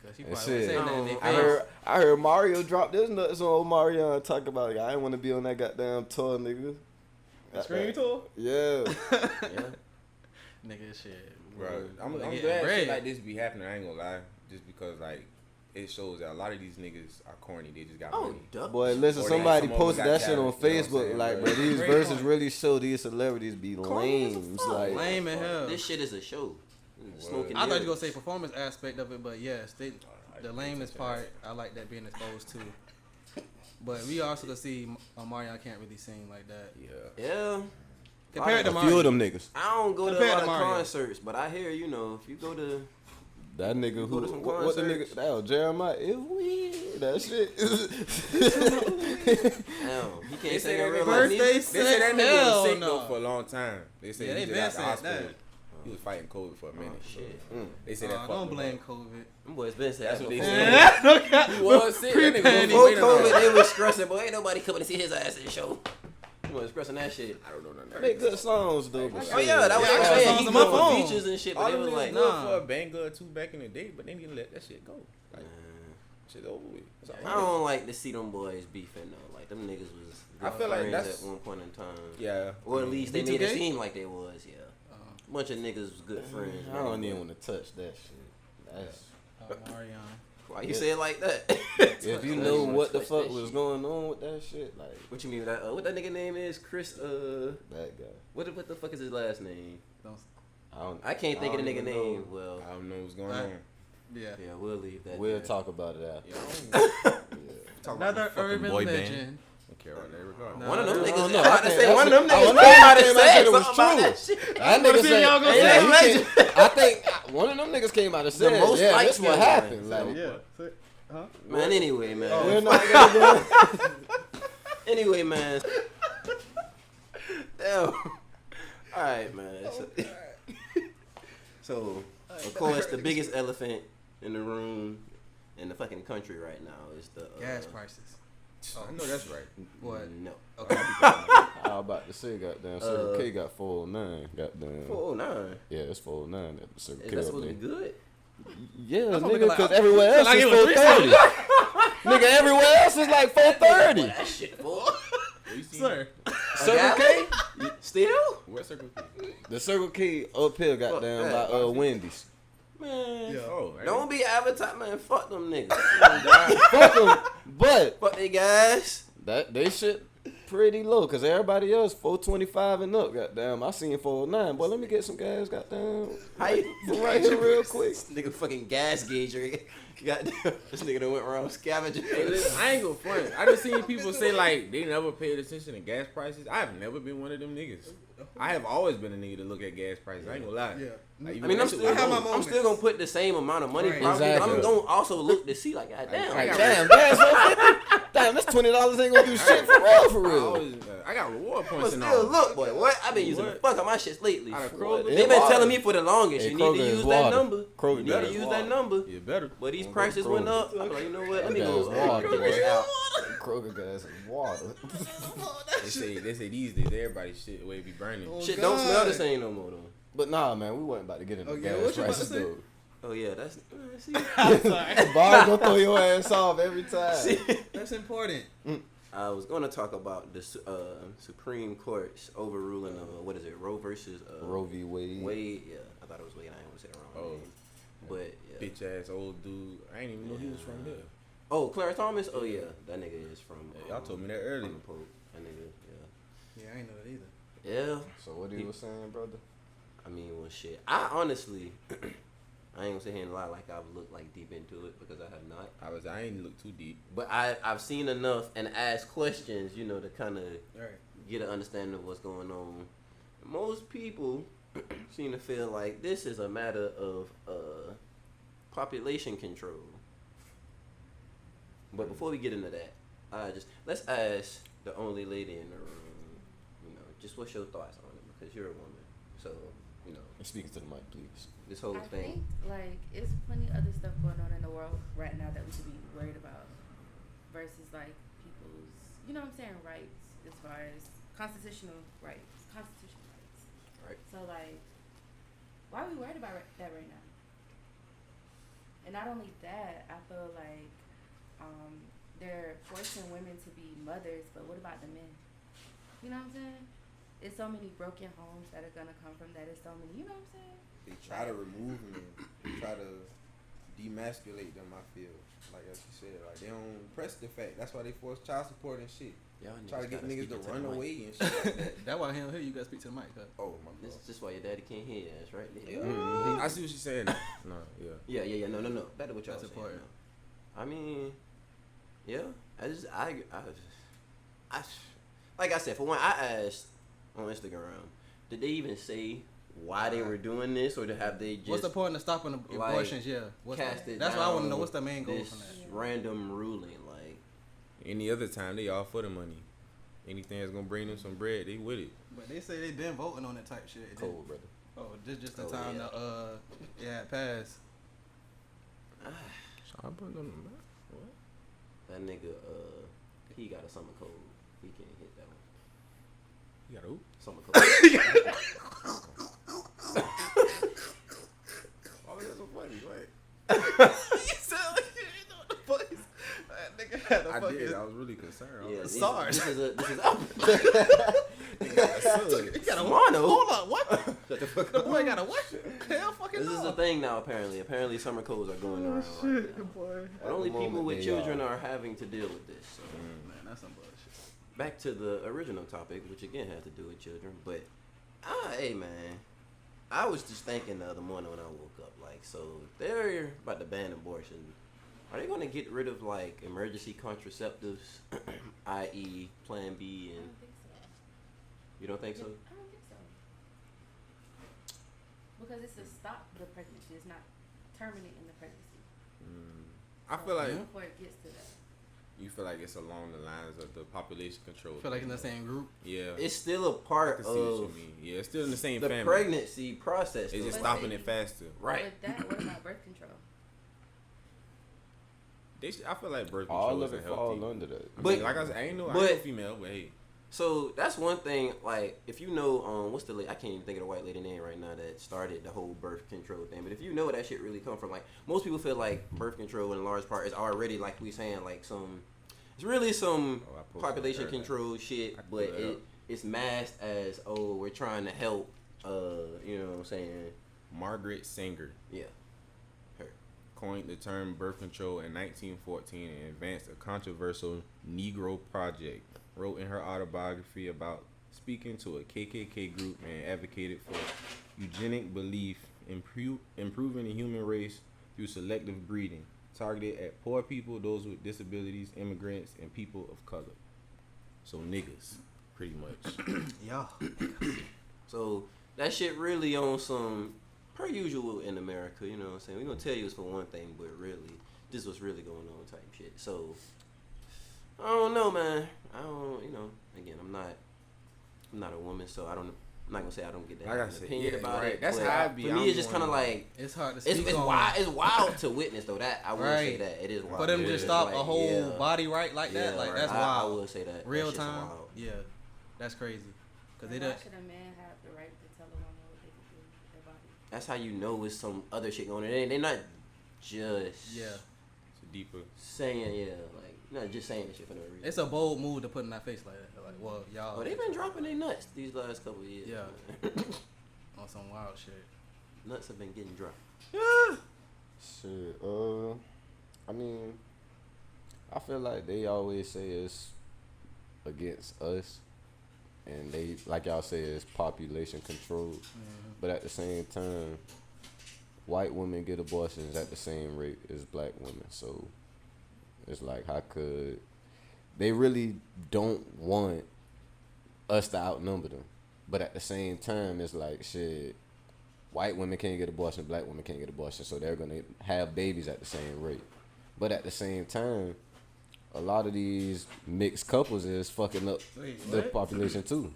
Cause he and probably shit. say that in their face. I heard Mario drop this nuts on old Mario and talk about. I didn't want to be on that goddamn tour, nigga. Scream tour? Yeah. Yeah. Nigga, shit. Bro, I'm Getting glad bread. shit like this be happening. I ain't gonna lie. Just because, like, it shows that a lot of these niggas are corny. They just got Oh, money. duh. Boy, listen, Or they- somebody some of them posted got that shit on talent, you know what I'm Facebook. saying, Like, but- bro, these Great verses point. really show these celebrities be Corny as a lame. fuck. Like, Lame as hell. This shit is a show. Smoking I thought you were mirrors. gonna say performance aspect of it, but yes, the lameness part, I like that being exposed too. But we also could see Mario can't really sing like that. Yeah. Yeah. Compared to a Mario, few of them niggas. I don't go to a Compared lot to of Mario. concerts, but I hear, if you go to. That nigga Go who, to some what the nigga, concerts. that was Jeremiah, it weird, that shit. Damn, he They can't say sing that in real nigga- life. Birthday neither. They say that nigga Hell was sick no. though for a long time. They say Yeah, he they just been out the saying hospital. that. He was fighting COVID for a minute. Oh, shit. They say that. fucked Don't him blame up. COVID. Them boys been saying That's that what they before. said. He was sick. That nigga was Pre-pandemic. Before waiting on COVID, that. they was stressing, boy. Ain't nobody coming to see his ass at the show. He was stressing that shit. I don't know nothing. They good songs though. but Oh yeah, that was Yeah, I got actually songs he on my doing phone. features and shit, but All they them was niggas like, good nah. for a banger or two back in the day, but they didn't let that shit go. Like, shit over with. That's all I don't like to see them boys beefing though. Like them niggas was I good feel like friends that's- at one point in time. Yeah. Or at least they made it B2K? seem like they was, yeah. Bunch of niggas was good friends. I don't even want to touch that shit. That's Marion. Why you say it like that? If you know what the fuck was going on with that shit, like What you mean? That what that nigga name is? Chris. that guy. What the fuck is his last name? Don't, I can't think of the I nigga don't name. know. Well, I don't know what's going Right. on. yeah. yeah, we'll leave that. We'll there. talk about it after. Yeah, talk about Another the fucking urban boy band. legend. Don't care about that regard. Nah. One of them No, niggas. no, I'm about I to think say one of them that's- niggas I know came out and came out and said said it was something about true. that shit. That wanna nigga see said, y'all gonna yeah, say you legend. can't- I think one of them niggas came out and said, most yeah, liked that's what him, happened. man. Like, Yeah. Huh? Man, anyway, man. we're not gonna go. Anyway, man. Damn. All right, man. So, of course, the biggest elephant in the room in the fucking country right now is the Gas prices. I know that's right. What? No. Okay. I was about to say, goddamn, Circle K got 409. Goddamn. 409. Yeah, it's 409 at the Circle Is K that up supposed to there. be good? Yeah, That's what nigga, nigga like, because everywhere else like is it was 430. Nigga, everywhere else is like 430. That shit, boy. Where you seen Sir. Circle K? Still? Where Circle K? The Circle K up here, goddamn, that. by Wendy's. Man. Yeah. Oh, right. Don't be advertising, man. Fuck them niggas. Fuck 'em. But Fuck they guys. that they shit pretty low, because everybody else 425 and up, goddamn. I seen 409. Boy, let me get some gas, goddamn. How you? Right here real quick. This nigga fucking gas gauger. Goddamn. This nigga done went around scavenging. Hey, listen, I ain't gonna front. I just seen people say like they never paid attention to gas prices. I have never been one of them niggas. I have always been a nigga to look at gas prices. I ain't gonna lie. Yeah. Like, even I mean, that I'm shit still, was have my low. I'm moments. still gonna put the same amount of money. Right. Probably. Exactly. I'm gonna also look to see, like, goddamn. Like, got damn, gas 450. Damn, this $20 ain't gonna do shit for real, for I, real. always, I got reward I'ma points and still all. look, boy. What? I've been using the What? fuck out my shits lately. Out of Kroger? They've been telling me for the longest, Hey, you need Kroger to is use that water. number. Kroger You need to is use water. that number. You better. But these Don't go prices Kroger. went up. I'm like, you know what? Let me Gas go. is water, Kroger boy. is out. Kroger gas is water. They say these days everybody shit way be burning. Oh, Shit God. don't smell the same no more though. But nah, man, we wasn't about to get into Okay, gas what you about prices, to say? though. Oh yeah, that's see. Bar gonna throw your ass off every time. That's important. I was going to talk about the Supreme Court's overruling of what is it, Roe versus Roe v. Wade. Wade, yeah, I thought it was Wade. I ain't gonna say the wrong Oh. name. But yeah. Bitch ass old dude. I ain't even know he was from here. Oh, Clarence Thomas. Oh yeah, that nigga is from. Yeah, y'all told me that earlier. from the Pope. That nigga, Yeah, I ain't know that either. yeah. So what he was saying, brother? I mean, well, shit. I honestly, I ain't gonna sit here and lie like I've looked like deep into it because I have not. I ain't look too deep. But I've seen enough and asked questions, you know, to kind of Right. get an understanding of what's going on. Most people seem to feel like this is a matter of population control. But before we get into that, let's ask the only lady in the room, you know, just what's your thoughts on it because you're a woman. So, you know, And speaking to the mic, please. this whole I thing. think like it's plenty other stuff going on in the world right now that we should be worried about versus like people's, you know what I'm saying, rights as far as constitutional rights. Right. So like, why are we worried about that right now? And not only that, I feel like they're forcing women to be mothers, but what about the men? You know what I'm saying? It's so many broken homes that are gonna come from that. It's so many, you know what I'm saying? They try to remove them. They try to demasculate them. I feel like as you said, like they don't press the fact. That's why they force child support and shit. Y'all Try to get gotta niggas to speak into run the mic. away and shit. Like that. That's why I don't hear you. Gotta speak to the mic. Huh? Oh my This god. is just why your daddy can't hear your ass, right? I see what she's saying. No, yeah. Yeah. No. Better what y'all That's saying. important. I mean, yeah. Like I said, for one, I asked on Instagram, did they even say why they were doing this, or have they just What's the point of stopping the like, abortions? Yeah. cast it That's what I want to know. down What's the main goal this from that? random ruling? Like, Any other time they all for the money. Anything that's gonna bring them some bread, they with it. But they say they been voting on that type shit. It Cold, brother. Oh, just the Oh, time yeah. it passed. So I put on the map. What? that nigga, he got a summer cold. We can't hit that one. You got who? Summer cold. Why was that so funny? What? You sound like you know what the fuck is that nigga had I did. I was really concerned. Yeah, I SARS. This is was like, You got a mono. Hold on, what? Shut the fuck The up. boy got a what? Hell fucking This no. is a thing now, apparently. Apparently, summer codes are going around right now. boy. But only At the people moment, with they children are having to deal with this. So. Man, that's some bullshit. Back to the original topic, which again has to do with children. But, hey, man. I was just thinking the other morning when I woke up, like, so they're about to ban abortion. Are they going to get rid of, like, emergency contraceptives, i.e. Plan B? I And don't think so. you don't think so? I don't think so. Because it's to stop the pregnancy. It's not terminating the pregnancy. I feel like Before it gets to that. you feel like it's along the lines of the population control. Feel like in the same group. Yeah. It's still a I part can see what you of mean. Yeah, it's still in the same the family. pregnancy process. It's though. just But stopping see- it faster. Right. With that, what about birth control? I feel like birth control All is of a it fall healthy. under that. I But- mean, like I said, I ain't no but- female, but hey, So that's one thing. Like, if you know, what's the I can't even think of the white lady name right now that started the whole birth control thing. But if you know where that shit really come from, like most people feel like birth control in large part is already like we saying like it's really some Oh, I posted population that. control shit, I can but pull it up. it's masked as we're trying to help. You know what I'm saying? Margaret Sanger Yeah, her. coined the term birth control in 1914 and advanced a controversial Negro project. Wrote in her autobiography about speaking to a KKK group and advocated for eugenic belief, improving the human race through selective breeding, targeted at poor people, those with disabilities, immigrants, and people of color. So niggas, pretty much. Yeah. So that shit really on some per usual in America, you know what I'm saying? We're gonna tell you it's for one thing, but really this was really going on type shit. So I don't know, man. I don't, again, I'm not a woman, so I'm not gonna say I don't get that Like I an said, opinion yeah, about right. it. That's but how I be. For I'm me, it's just kind of one- like It's hard to speak it's on. wild. It's wild to witness though. That I will say Right. that it is wild. For them Yeah. to stop Like, a whole yeah. body right like that, Yeah, like right. that's I wild. will say that. Real That shit's time. wild. Yeah, that's crazy. Cause they Why don't. should a man have the right to tell a woman what they can do with their body? That's how you know it's some other shit going on. They're not just Yeah, It's a deeper. saying like not just saying this shit for no reason. it's a bold move to put in that face like that. Like, well, y'all. Oh, they've been dropping their nuts these last couple of years. Yeah. man. on some wild shit. Nuts have been getting dropped. Shit. I mean, I feel like they always say it's against us, and they, like y'all say, it's population control. But at the same time, white women get abortions at the same rate as black women. So it's like, how could they really don't want us to outnumber them? But at the same time, it's like, shit, white women can't get abortion, black women can't get abortion, so they're gonna have babies at the same rate. But at the same time, a lot of these mixed couples is fucking up Wait, the what? population too.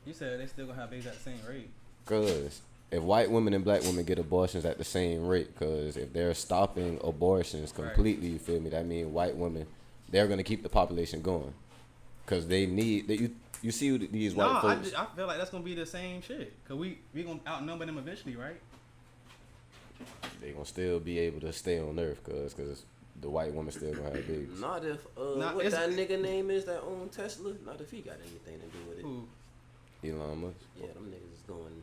You said they still gonna have babies at the same rate. Cause if white women and black women get abortions at the same rate, cause if they're stopping abortions Right. completely, you feel me? That means white women, they're gonna keep the population going, cause they need that. You see these white folks. I feel like that's gonna be the same shit. Cause we gonna outnumber them eventually, right? They gonna still be able to stay on Earth, cause the white women still gonna have babies. Not if Nah, what it's- that nigga name is that own Tesla. Not if he got anything to do with it. Who? Elon Musk. Yeah, them niggas is going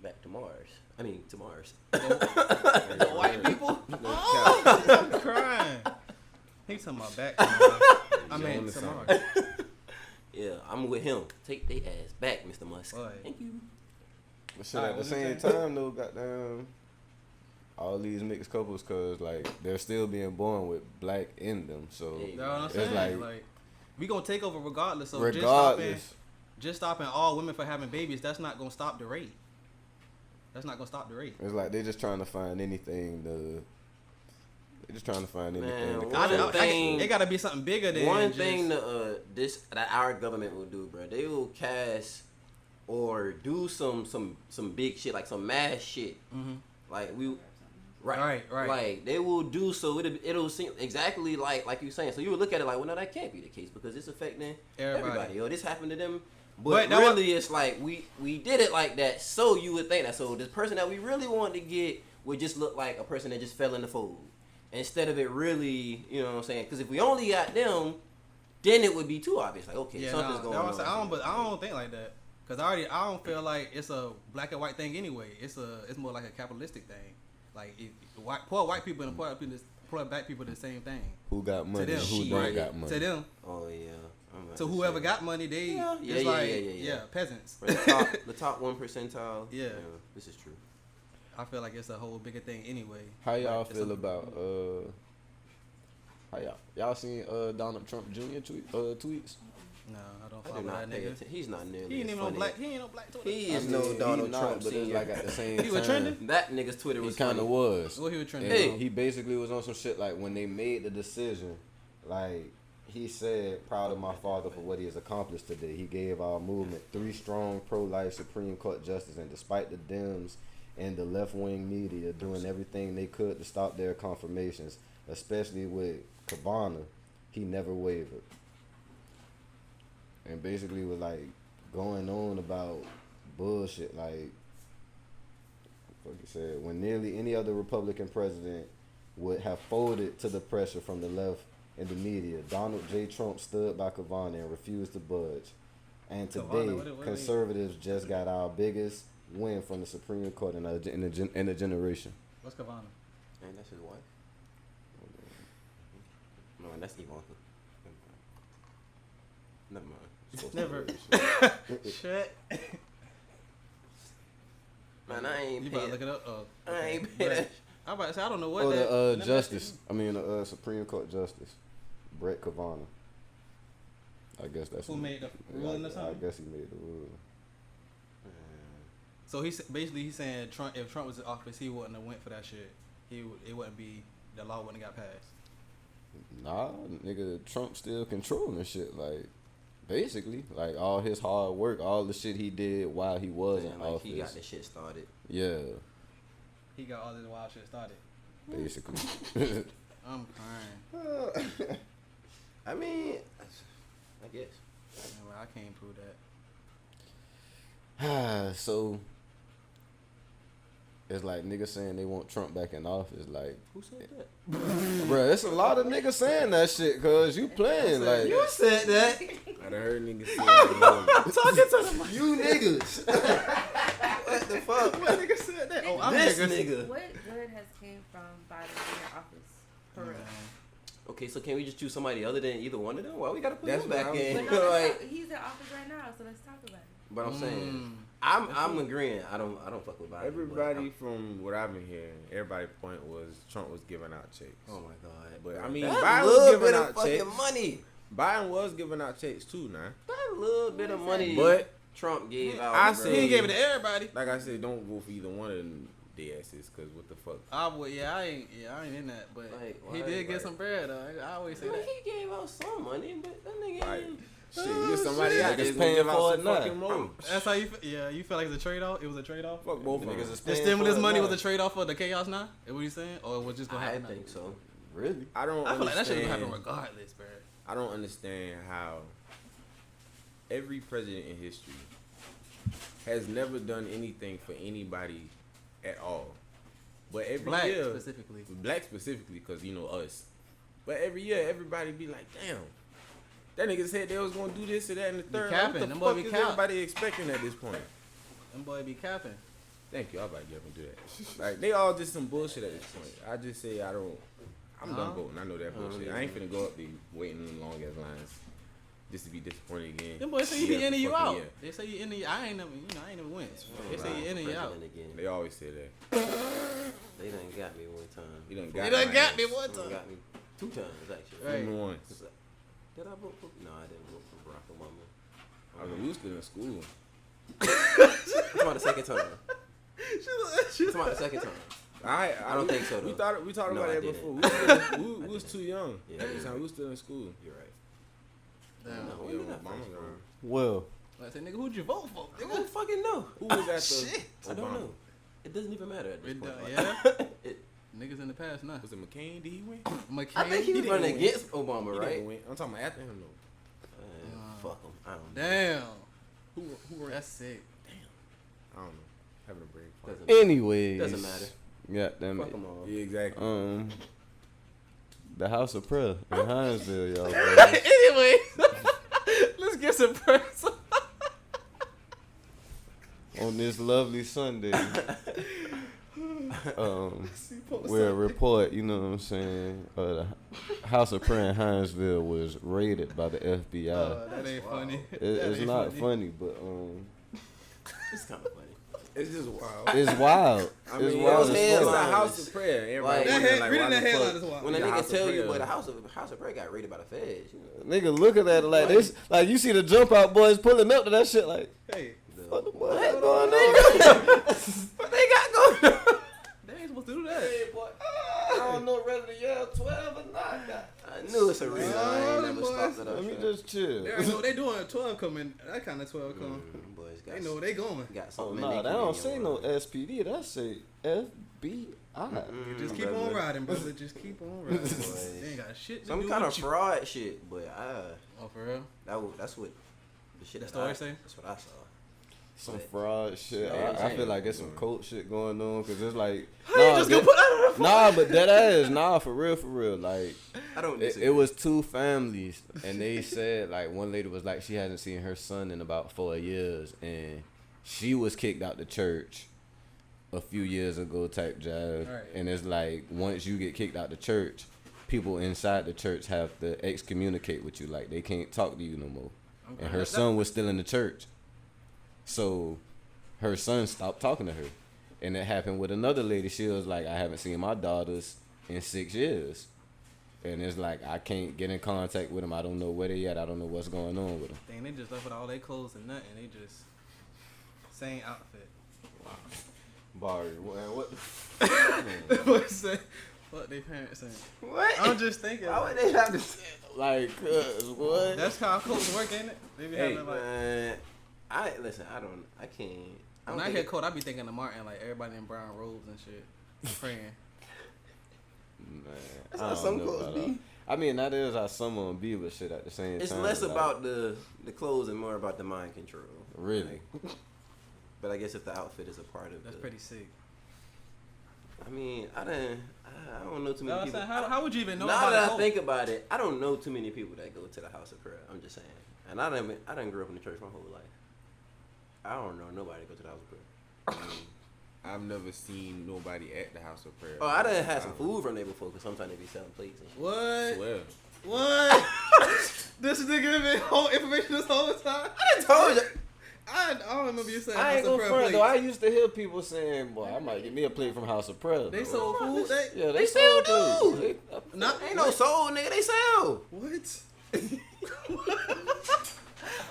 back to Mars. I mean to Mars. The white people? Oh, I'm crying. He talking about back. I mean, on to tomorrow. Yeah, I'm with him. Take they ass back, Mr. Musk. Boy. Thank you. But shit, Alright, at the what you same saying? time though, goddamn, all these mixed couples, cause like they're still being born with black in them. So Hey, You know what I'm It's saying? like- Like, we gonna take over regardless. So regardless, just stopping all women from having babies, that's not gonna stop the rate. That's not gonna stop the rate. it's like they just trying to find anything to. They just trying to find anything. Man, to one control. thing- It gotta be something bigger than One just, thing that our government will do, bro, they will cast or do some big shit, like some mass shit. Mhm. Like we, Right. Like they will do so. It'll seem exactly like you saying. So you would look at it like, well, no, that can't be the case because it's affecting everybody. Yo, this happened to them. But that really, it's like we did it like that, so you would think that. So this person that we really wanted to get would just look like a person that just fell in the fold, instead of it really, you know what I'm saying? Because if we only got them, then it would be too obvious. Like, okay, Yeah, something's going on. I don't think like that. Cause I don't feel like it's a black and white thing anyway. It's more like a capitalistic thing. Like poor white people and poor black people the same thing. Who got money? them. And who Shit. don't got money? To them, Oh yeah. I'm about to to whoever say. got money, they Yeah. it's Yeah, like yeah. peasants. Right, the top 1 percentile. Yeah. This is true. I feel like it's a whole bigger thing anyway. How y'all Like, it's feel a- about how y'all seen Donald Trump Jr. tweets? No, I don't I follow do that not pay nigga. attention. He's not nearly. He ain't as even on funny. black. He ain't on black Twitter. He is I no mean, Donald he not, Trump but it's senior. like at the same He was time. trending? That nigga's Twitter He was kind of funny. was. What he was And trending? Hey. he basically was on some shit like when they made the decision, like he said, proud of my father for what he has accomplished today. He gave our movement 3 strong pro-life Supreme Court justices, and despite the Dems and the left-wing media doing everything they could to stop their confirmations, especially with Kavanaugh, he never wavered. And basically was like going on about bullshit, like what he said, when nearly any other Republican president would have folded to the pressure from the left and the media, Donald J. Trump stood by Kavanaugh and refused to budge. And today, Kavanaugh, what conservatives just got our biggest win from the Supreme Court in a generation. What's Kavanaugh? And that's his wife. No, and that's Ivanka. Never mind. Never. Shit. Man, I ain't You about to paying. look it up? Oh, I ain't okay. paying But that. I'm about to say I don't know what Oh, that. the let me justice. ask I mean, the Supreme Court justice, Brett Kavanaugh. I guess that's Who made the ruling or I something? guess he made the ruling. you. So he's saying Trump. If Trump was in office, he wouldn't have went for that shit. It wouldn't be, the law wouldn't have got passed. Nah, nigga, Trump still controlling shit. Like, basically, like all his hard work, all the shit he did while he was in Like office. he got the shit started. Yeah, He got all this wild shit started. basically. I'm crying. I mean, I guess. Anyway, I can't prove that. So it's like niggas saying they want Trump back in office. Like, Who said that? bruh, it's a lot of niggas saying that shit, cause you playing like You said that. I done heard niggas say that. Talking to them. you niggas. What the fuck? What nigga said that? Oh, I'm This nigga. nigga. What good has came from Biden being in office? For real. Okay, so can we just choose somebody other than either one of them? Why we gotta put That's him what back I'm in? But no, Like, he's in office right now, so let's talk about it. but I'm saying, Mm. I'm agreeing. I don't fuck with Biden. but Everybody from what I've been hearing, everybody's point was Trump was giving out checks. Oh my god. But, bro. I mean, that Biden was little giving bit out of fucking checks. money. Biden was giving out checks too now. That little bit of money. But Trump gave out. I bro. say- He ain't gave it to everybody. like I said, don't vote for either one of them asses, cause what the fuck? I would, I ain't in that, but Like, he why- did get like- some bread. I always say Well, that. he gave out some money, but that nigga Like, ain't. shit, you somebody shit. out Niggas there paying paying give for out it some now. fucking more. That's how you. Yeah, you feel like it's a trade off. It was a trade off. Fuck both of Niggas them. is The paying stimulus for it money now. was a trade off for the chaos now. Is what you saying, or it was just gonna I happen? now? think so. Really? I don't. I feel like that shit understand- gonna happen regardless, bro. I don't understand how every president in history has never done anything for anybody at all. But every Black year, specifically. black specifically, because you know us. But every year, everybody be like, "Damn, that nigga said they was gonna do this or that and the third. Like, capping. what Them the boy fuck be is cap. everybody expecting at this point?" Them boy be capping. Thank you. I'm about to get up and do that. Like they all just some bullshit at this point. I just say I don't. I'm done voting. I know that bullshit. I ain't finna go up there waiting in long ass lines just to be disappointed again. Them boys say you Year be in and you fucking out. year. They say you in and I ain't never, I ain't never went. They say you in and you out. President again. They always say that. They done got me one time. You done They got done my got ass. me one They time. got me 2 times actually. Right. Even once. Did I vote for? No, I didn't vote for Barack Obama. I was we was still in school. It's about the second time. It's about the second time. I don't think so, We though. talked No, about I that didn't. before. We was too young Yeah. at the time. We was still in school. You're right. Damn. No, when Yeah, did I Obama first was vote? around. Well, I say, nigga, who'd you vote for? I don't fucking know. Who was at the Shit. I don't Obama? know. It doesn't even matter at this It point. done- Like, it, Niggas in the past, nah. Was it McCain? Did he win? McCain. I think he was didn't running win. against Obama, He right? didn't win. I'm talking about after him though. Fuck him. I don't know. Damn. Who ran? That's sick. I don't know. Having a brain fart. Doesn't, anyways. doesn't matter. Yeah, damn Fuck it. them all. Yeah, exactly. The House of Prayer in Hinesville, y'all. Bro. Anyway, let's get some person. on this lovely Sunday, we'll report, you know what I'm saying, the House of Prayer in Hinesville was raided by the FBI. That ain't funny. It's not funny, but It's kind of funny. It's just wild. it's wild. I It's mean, wild it's as a fuck. house of prayer. Everybody Like, wondering, Reading why that the headline fuck- is wild. When a The nigga House of tell you, Prayer. but the House of Prayer got raided by the feds. You know? Nigga looking at it like this, like you see the jump out boys pulling up to that shit like, Hey, what the What fuck going going on? on? What they got going on? they ain't supposed to do that. Hey, boy, I don't know whether to yell 12 or not. I knew it's a reason I ain't never boys. stopped at Let me that. just chill. They already know what they doing. 12 coming. That kind of 12 come. Boys They got, know where they going. got Oh, something nah, in that their don't community say no on. SPD. That say FBI. Just keep on riding, brother. Just keep on riding. They ain't got shit to Some do kind with of you. fraud shit, but Oh, for real? that's what the shit That's that what I they say? That's what I saw. Some fraud shit. Yeah, I feel like there's some cult shit going on because it's like, just gonna put that on nah, but that ass, nah, for real. Like, I don't. it was two families, and they said like one lady was like she hasn't seen her son in about 4 years, and she was kicked out the church a few years ago type jive. Right. And it's like once you get kicked out the church, people inside the church have to excommunicate with you, like they can't talk to you no more. Okay. And her son was still in the church, so her son stopped talking to her. And it happened with another lady. She was like, I haven't seen my daughters in 6 years. And it's like, I can't get in contact with them. I don't know where they at. I don't know what's going on with them. Dang, they just left with all their clothes and nothing. They just same outfit. Barry, what What say? What they parents saying? What? I'm just thinking. Why would they have to say like, what? That's how clothes work, ain't it? They be Hey, having like. Man, I can't. When I hear cold, I be thinking of Martin, like everybody in brown robes and shit, praying. Man, That's I how don't some know clothes about be. that. I mean, that is how some of them be, but shit at the same It's time. less like, about the clothes and more about the mind control. Really? But I guess if the outfit is a part of That's it. pretty sick. I mean, I don't know too You know many what I'm people. saying? How would you even know Now about that a I cult? think about it, I don't know too many people that go to the House of Prayer. I'm just saying. And I didn't grow up in the church my whole life. I don't know nobody that go to the House of Prayer. I've never seen nobody at the House of Prayer. Oh, I done had some food from there before because sometimes they be selling plates and shit. What? Swear. What? This nigga been whole information this whole time. I done told you. I don't remember you saying I ain't House of gonna Prayer front though. I plates. used to hear people saying, "Boy, I might get me a plate from House of Prayer." They sold food. yeah, They still sold do. plates. Not Ain't no soul, nigga. They sell. What?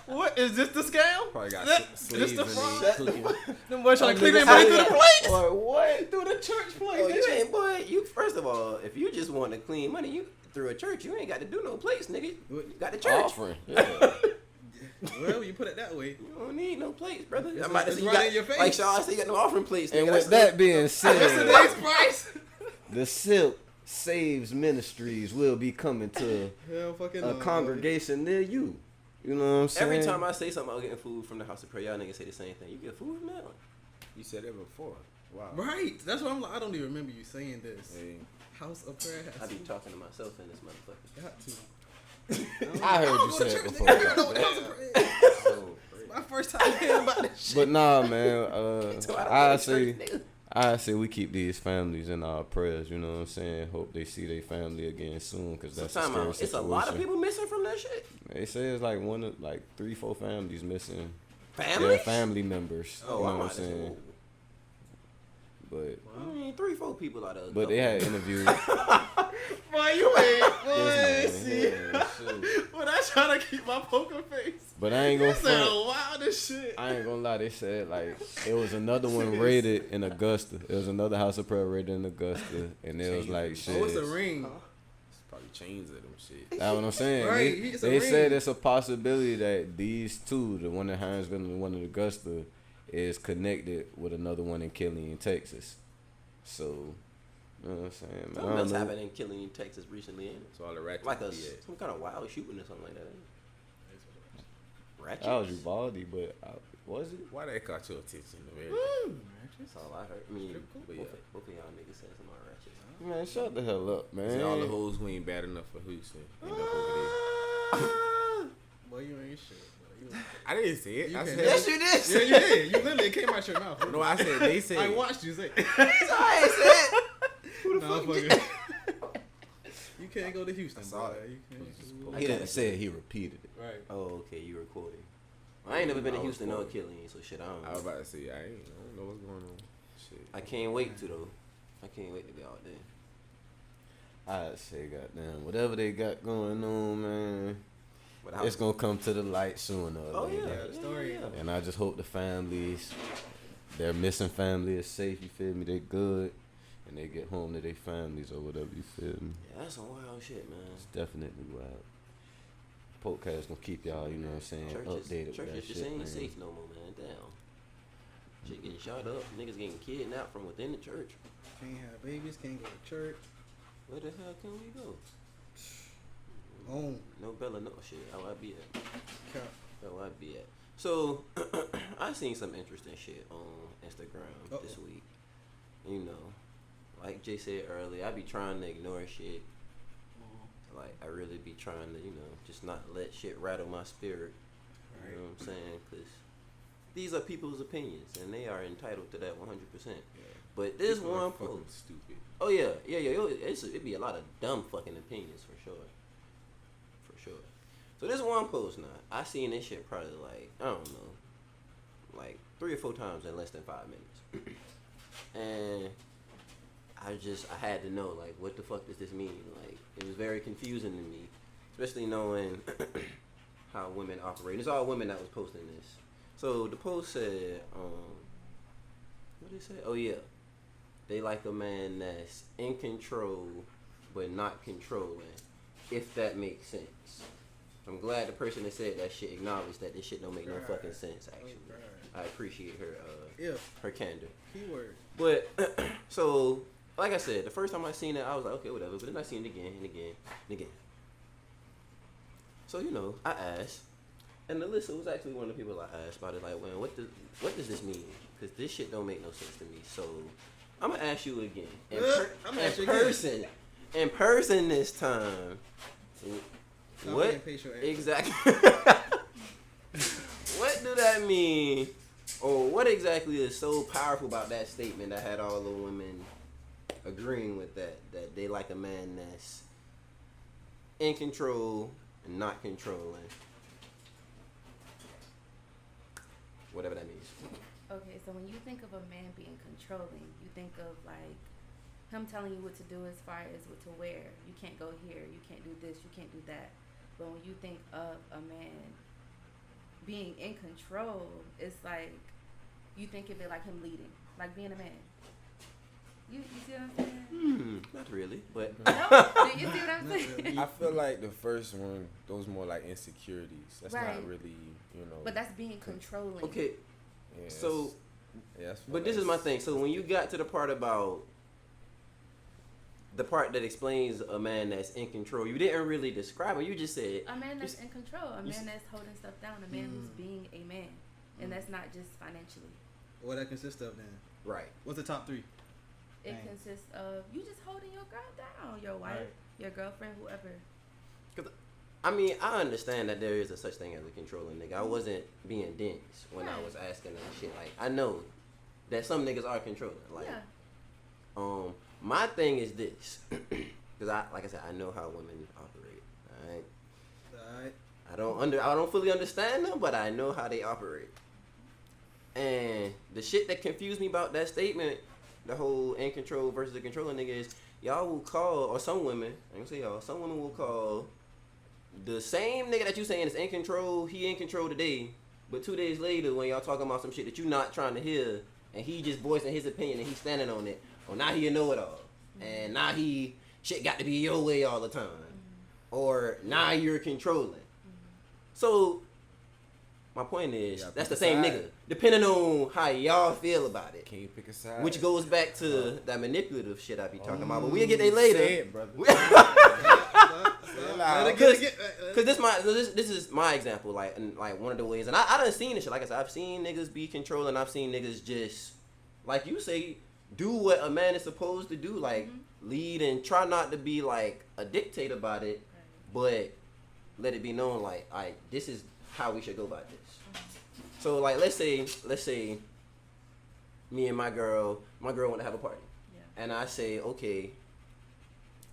What is this the scam? Probably got That- slaves this the in fraud? there cooking. Them boys trying to clean Nigga their money through the said, plates. Boy, what? Through the church plate. Oh, They you just- ain't, boy. You first of all, if you just want to clean money, you through a church, you ain't got to do no plates, nigga. You got the church. Offering. Yeah. Well, you put it that way. You don't need no plates, brother. It's I might it's say you right got, in your face. like Shaw said, you got no offering plates. And nigga. with That's- that being That's said, today's price. the SIP Saves Ministries will be coming to Hell fucking a no, congregation near you. You know what I'm saying? every time I say something about getting food from the House of Prayer, y'all niggas say the same thing. You get food from that one? You said that before. Wow. boy. Right. That's what I'm like. I don't even remember you saying this. Hey, House of Prayer I has be talking to myself in this motherfucker. got to. I heard you go to say it church, before. nigga. I don't even know what House of Prayer is. So, My first time hearing about this shit. But nah, man. so I don't go to say, church, nigga. I say we keep these families in our prayers. You know what I'm saying? Hope they see their family again soon, because that's a Sometime scary it's situation. a lot of people missing from that shit. They say it's like 3-4 families missing. Family? Their family members. Oh, you know I'm what I'm about to say, saying? But I mean, 3-4 people out of. they had interviews. Boy, you ain't. Boy, Yes, see. man. Yeah, shit. When I try to keep my poker face. But I ain't You gonna said front. the wildest shit. I ain't gonna lie. They said like it was another one raided in Augusta. It was another House of Prayer raided in Augusta, and it was like shit. Oh, it's a ring. it's probably chains of them shit. That's what I'm saying. Right, They, it's a they ring. said it's a possibility that these two, the one in Hinesville and the one in Augusta, is connected with another one in Killeen, Texas. So, you know what I'm saying? Man, I Something don't else know. happened in Killeen, Texas recently, ain't it? So all the ratchets Like be at. some kind of wild shooting or something like that. Ain't it? Ratchet. I was Uvalde, but was it? Why that caught your attention? Man? That's all I heard. I mean, But yeah. both of y'all niggas said some more ratchets. Man, shut the hell up, man. See, all the hoes who ain't bad enough for Houston end up over there. Boy, you ain't shit. Boy. I didn't say it. You I can- said Yes, you did. Yeah, you did. You literally it came out your mouth. no. I said they said. I watched you say. I ain't said. Who the Nah, fuck fuck did it. You can't go to Houston, I saw boy. it. You can't. He didn't say it, he repeated it. Right. Oh, okay, you recording. I ain't never been to I was Houston or recording. Killeen, so shit, I don't I was know. about to say I don't know what's going on. Shit. I can't wait to though. I can't wait to be out there. I'd say, goddamn, whatever they got going on, man, But I- it's gonna come to the light sooner or Oh later. yeah, the story. yeah. And I just hope the families, their missing family is safe, you feel me? They good. And they get home to their families or whatever, you feel me? Yeah, that's some wild shit, man. It's definitely wild. Podcast gonna keep y'all, you know what I'm saying, updated with that Churches just shit, ain't man. safe no more, man. Damn. Shit getting shot up, niggas getting kidnapped from within the church. Can't have babies. Can't go to church. Where the hell can we go? Oh, No Bella, no shit. How I be at? cap. How I be at? So, I seen some interesting shit on Instagram this week. You know, like Jay said earlier, I be trying to ignore shit. Like, I really be trying to, you know, just not let shit rattle my spirit. You know what I'm saying? Because these are people's opinions, and they are entitled to that 100%. Yeah. But this People are one fucking post. stupid. Oh, yeah. It'd be a lot of dumb fucking opinions, for sure. For sure. So this one post now, I seen this shit probably like, I don't know, like 3 or 4 times in less than 5 minutes. And I had to know, like, what the fuck does this mean? Like, it was very confusing to me, especially knowing how women operate. It's all women that was posting this. So the post said, what did it say? Oh yeah, they like a man that's in control but not controlling, if that makes sense. I'm glad the person that said that shit acknowledged that this shit don't make no fucking sense. Actually, I appreciate her candor. Keyword. But so, like I said, the first time I seen it, I was like, okay, whatever. But then I seen it again and again and again. So you know, I asked, and Alyssa was actually one of the people I asked about it. Like, well, what does this mean? Because this shit don't make no sense to me. So I'm gonna ask you again, in person this time. What exactly? What do that mean? Or what exactly is so powerful about that statement that had all the women agreeing with that they like a man that's in control and not controlling? Whatever that means. Okay, so when you think of a man being controlling, you think of like him telling you what to do as far as what to wear. You can't go here, you can't do this, you can't do that. But when you think of a man being in control, it's like you think of it like him leading, like being a man. You see what I'm saying? Not really, but No, do you see what I'm saying? I feel like the first one, those more like insecurities. That's Right. not really, you know. But that's being controlling. okay. yeah, So, that's but this is my thing. So when you got to the part about the part that explains a man that's in control, you didn't really describe it. You just said A man that's in control, a you man that's holding stuff down, a man who's being a man. And that's not just financially. What that consists of then? right. What's the top 3? It Dang. consists of you just holding your girl down, your wife, Right. your girlfriend, whoever. I mean, I understand that there is a such thing as a controlling nigga. I wasn't being dense when I Right. was asking that shit. Like, I know that some niggas are controlling. Like, Yeah. my thing is this, because like I said, I know how women operate. All right. Alright. I don't fully understand them, but I know how they operate. And the shit that confused me about that statement, the whole in control versus the controlling nigga, is y'all will call, or some women, I ain't gonna say y'all, some women will call the same nigga that you saying is in control, he in control today, but 2 days later when y'all talking about some shit that you not trying to hear, and he just voicing his opinion and he standing on it, or now he a know-it-all, and now he shit got to be your way all the time, or now you're controlling. So my point is, Yeah, that's the pick a same side. nigga, depending on how y'all feel about it. Can you pick a side? Which goes back to that manipulative shit I be talking about, but we'll get there later. Say it, brother. Cause this is my example, like one of the ways, and I done seen this shit. Like I said, I've seen niggas be controlling. I've seen niggas just, like you say, do what a man is supposed to do, like lead and try not to be like a dictator about it, but let it be known, like, this is how we should go about this. So like, let's say me and my girl want to have a party, and I say, okay,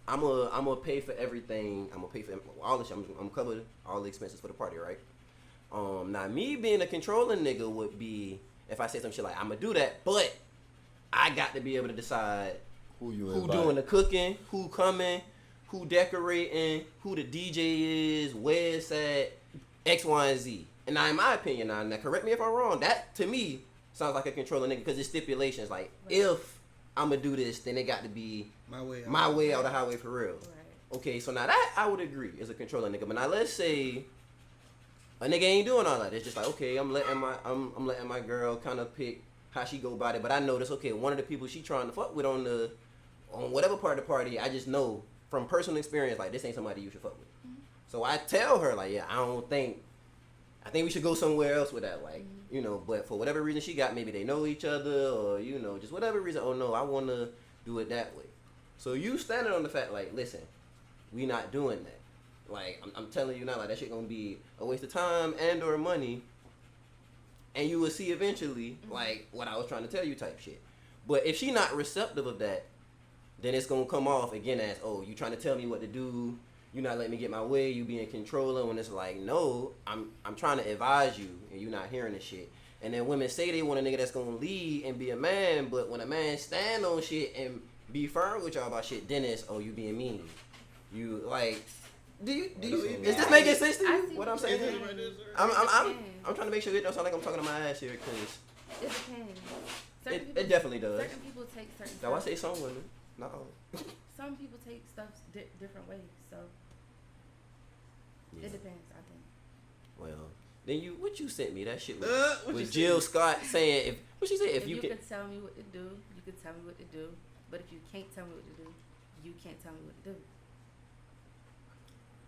I'm gonna pay for everything. I'm gonna pay for all the shit. I'm cover all the expenses for the party, right? Now me being a controlling nigga would be if I say some shit like I'm gonna do that, but I got to be able to decide who doing the cooking, who coming, who decorating, who the DJ is, where it's at, X, Y, and Z. And now in my opinion, now correct me if I'm wrong, that to me sounds like a controlling nigga because it's stipulations. Like if I'm gonna do this, then it got to be my way out the highway for real. Right. Okay, so now that I would agree is a controlling nigga. But now let's say a nigga ain't doing all that. It's just like, okay, I'm letting my girl kind of pick how she go about it. But I notice, okay, one of the people she trying to fuck with on whatever part of the party, I just know from personal experience, like this ain't somebody you should fuck with. Mm-hmm. So I tell her like, yeah, I think we should go somewhere else with that, like, you know, but for whatever reason she got, maybe they know each other or, you know, just whatever reason, oh no, I want to do it that way. So you standing on the fact, like, listen, we not doing that. Like, I'm telling you now, like, that shit gonna be a waste of time and or money, and you will see eventually, like, what I was trying to tell you type shit. But if she not receptive of that, then it's gonna come off again as, oh, you trying to tell me what to do, you not letting me get my way, you being controlling, when it's like, no, I'm trying to advise you, and you not hearing this shit. And then women say they want a nigga that's gonna lead and be a man, but when a man stand on shit and be firm with y'all about shit, then it's, oh, you being mean. You, like, do you is this making sense to you, what I'm saying? I'm trying to make sure it don't sound like I'm talking to my ass here, because it depends. It definitely does. Certain people take certain Now, I say some women, not all. Some people take stuff different ways, so it depends, I think. Well, then what you sent me, that shit with Jill Scott saying, what she said, if you can tell me what to do, you can tell me what to do, but if you can't tell me what to do, you can't tell me what to do.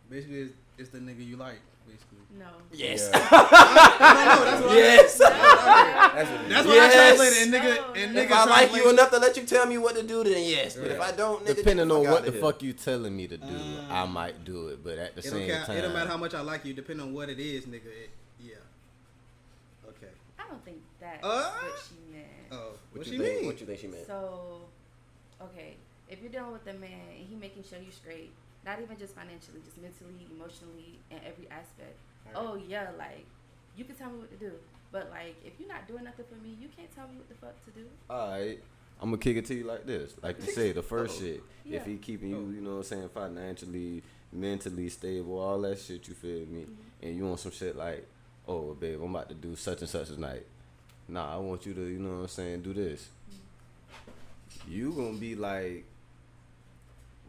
Basically, it's the nigga you like, basically. No. Yes. No, that's what yes. That's what I translated. And nigga if I like you enough to let you tell me what to do, then yes. But if I don't, nigga, depending on what the fuck you telling me to do, I might do it. But at the same time, it don't matter how much I like you. Depending on what it is, nigga. Yeah. Okay. I don't think that's what she meant. Oh, what you mean? What you think she meant? So, okay, if you're dealing with a man and he making sure you straight, not even just financially, just mentally, emotionally, and every aspect. Right. Oh yeah, like you can tell me what to do, but like if you're not doing nothing for me, you can't tell me what the fuck to do. Alright, I'm gonna kick it to you like this. Like you said, the first shit. Yeah. If he keeping you, you know what I'm saying, financially, mentally stable, all that shit, you feel me? And you want some shit like, oh babe, I'm about to do such and such tonight. Nah, I want you to, you know what I'm saying, do this. You gonna be like,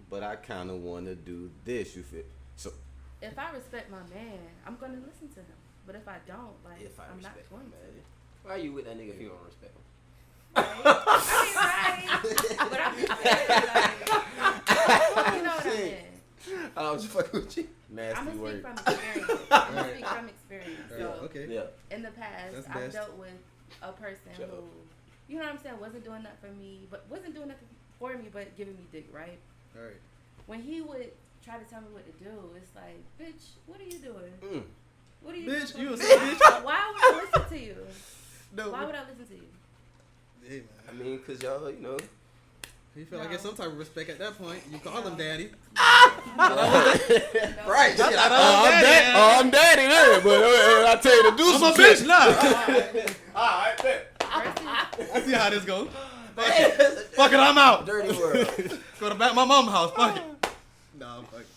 but I kind of want to do this, you feel? So if I respect my man, I'm going to listen to him. But if I don't, like, I'm not going to. Why are you with that nigga if you don't respect him? Right. But I'm just saying, like, you know what I mean? I was just fucking with you. Nasty I'm word. going to speak from experience. So, okay. In the past, I've dealt with a person who, you know what I'm saying, wasn't doing nothing for me, but giving me dick, right? All right. When he would try to tell me what to do, it's like, bitch, what are you doing? What are you doing? Bitch, you a bitch. Why would I listen to you? No. Why would I listen to you? Hey, man. I mean, because y'all, you know. You feel like it's some type of respect at that point. You call him daddy. Right. I'm daddy there, but I tell you to do some shit. I'm a bitch now. All right, bet. I see how this goes. Fuck it, I'm out. Dirty world. Go to back my mom's house. Fuck it. No, fuck it.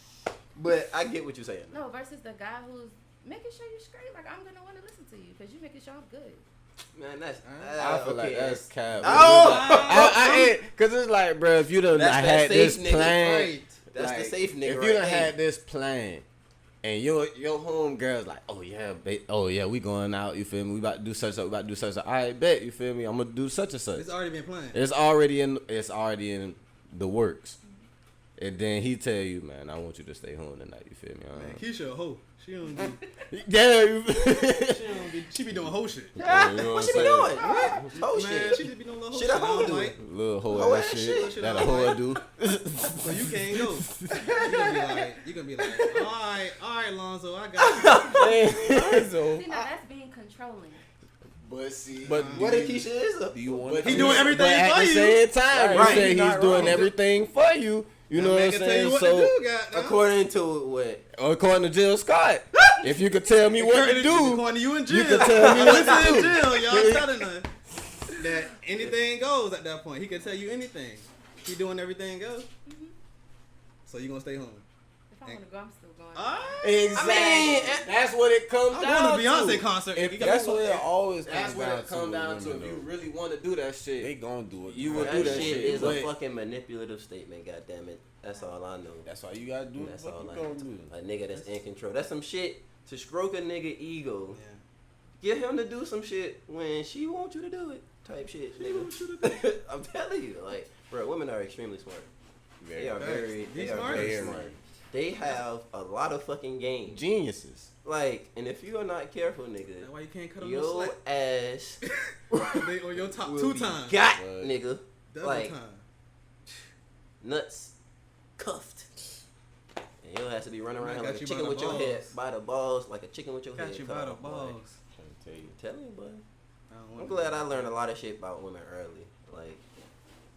But I get what you're saying. No, versus the guy who's making sure you're straight. Like, I'm going to want to listen to you because you're making sure I'm good. Man, that's... I feel like that's cap. Oh! Because it's like, bro, if you done had this plan... Right. That's the safe nigga. If you done had this plan... And your home girl's like, oh yeah, we going out, you feel me? We about to do such and such, I bet, you feel me? I'm gonna do such and such. It's already been planned. It's already in the works. And then he tell you, man, I want you to stay home tonight. You feel me? Man, Keisha a hoe. She don't be. Yeah. She be doing hoe shit. Yeah, you know What I'm she be saying? doing? Oh Man, shit. she just be doing little hoe Shit shit. a hoe do. Like, Little hoe Hoe ass ass shit. shit. That a hoe do. so you can't go. You gonna be like, all right, Lonzo, I got See, now that's being controlling. But see, But What if Keisha is a? do you want? He doing everything But at for the you. same time, Right. you say He's he's not doing wrong. everything for you. You know what I'm Tell you saying? what So, to do, goddamn. According to what? according to Jill Scott, if you could tell me what to do, According to you in jail. you can tell me what to Listen in do. jail, y'all telling her that anything goes at that point. He can tell you anything. He doing everything else. So you gonna stay home? If I want to go, I'm still going. Exactly. I mean, that's what it comes I'm down going to Beyonce concert. If You that's gotta- what it always comes That's what down it come down to. women, If you though. really want to do that shit, They gonna do it. You would that do that shit shit, is but- a fucking manipulative statement. Goddamn it. That's all I know. That's why you gotta do That's what all you I gonna know. do. A nigga that's in control. That's some shit to stroke a nigga ego. Yeah. Get him to do some shit when she wants you to do it. Type shit, nigga. I'm telling you, like, bro, women are extremely smart. They are very, Be they are smart. very Very. smart. They have a lot of fucking game. Geniuses. Like, and if you are not careful, nigga, That's why you can't cut him no your slack. ass They on your top will two be times. got, Right. nigga. Double like- time. Nuts cuffed. And you'll have to be running I around got like a you chicken by the with your head balls. by the balls, like a chicken with your Got head you cut by the off, boy. balls. Trying to tell you. Telling you, boy. I don't I'm want glad I learned a lot of shit about women early. Like,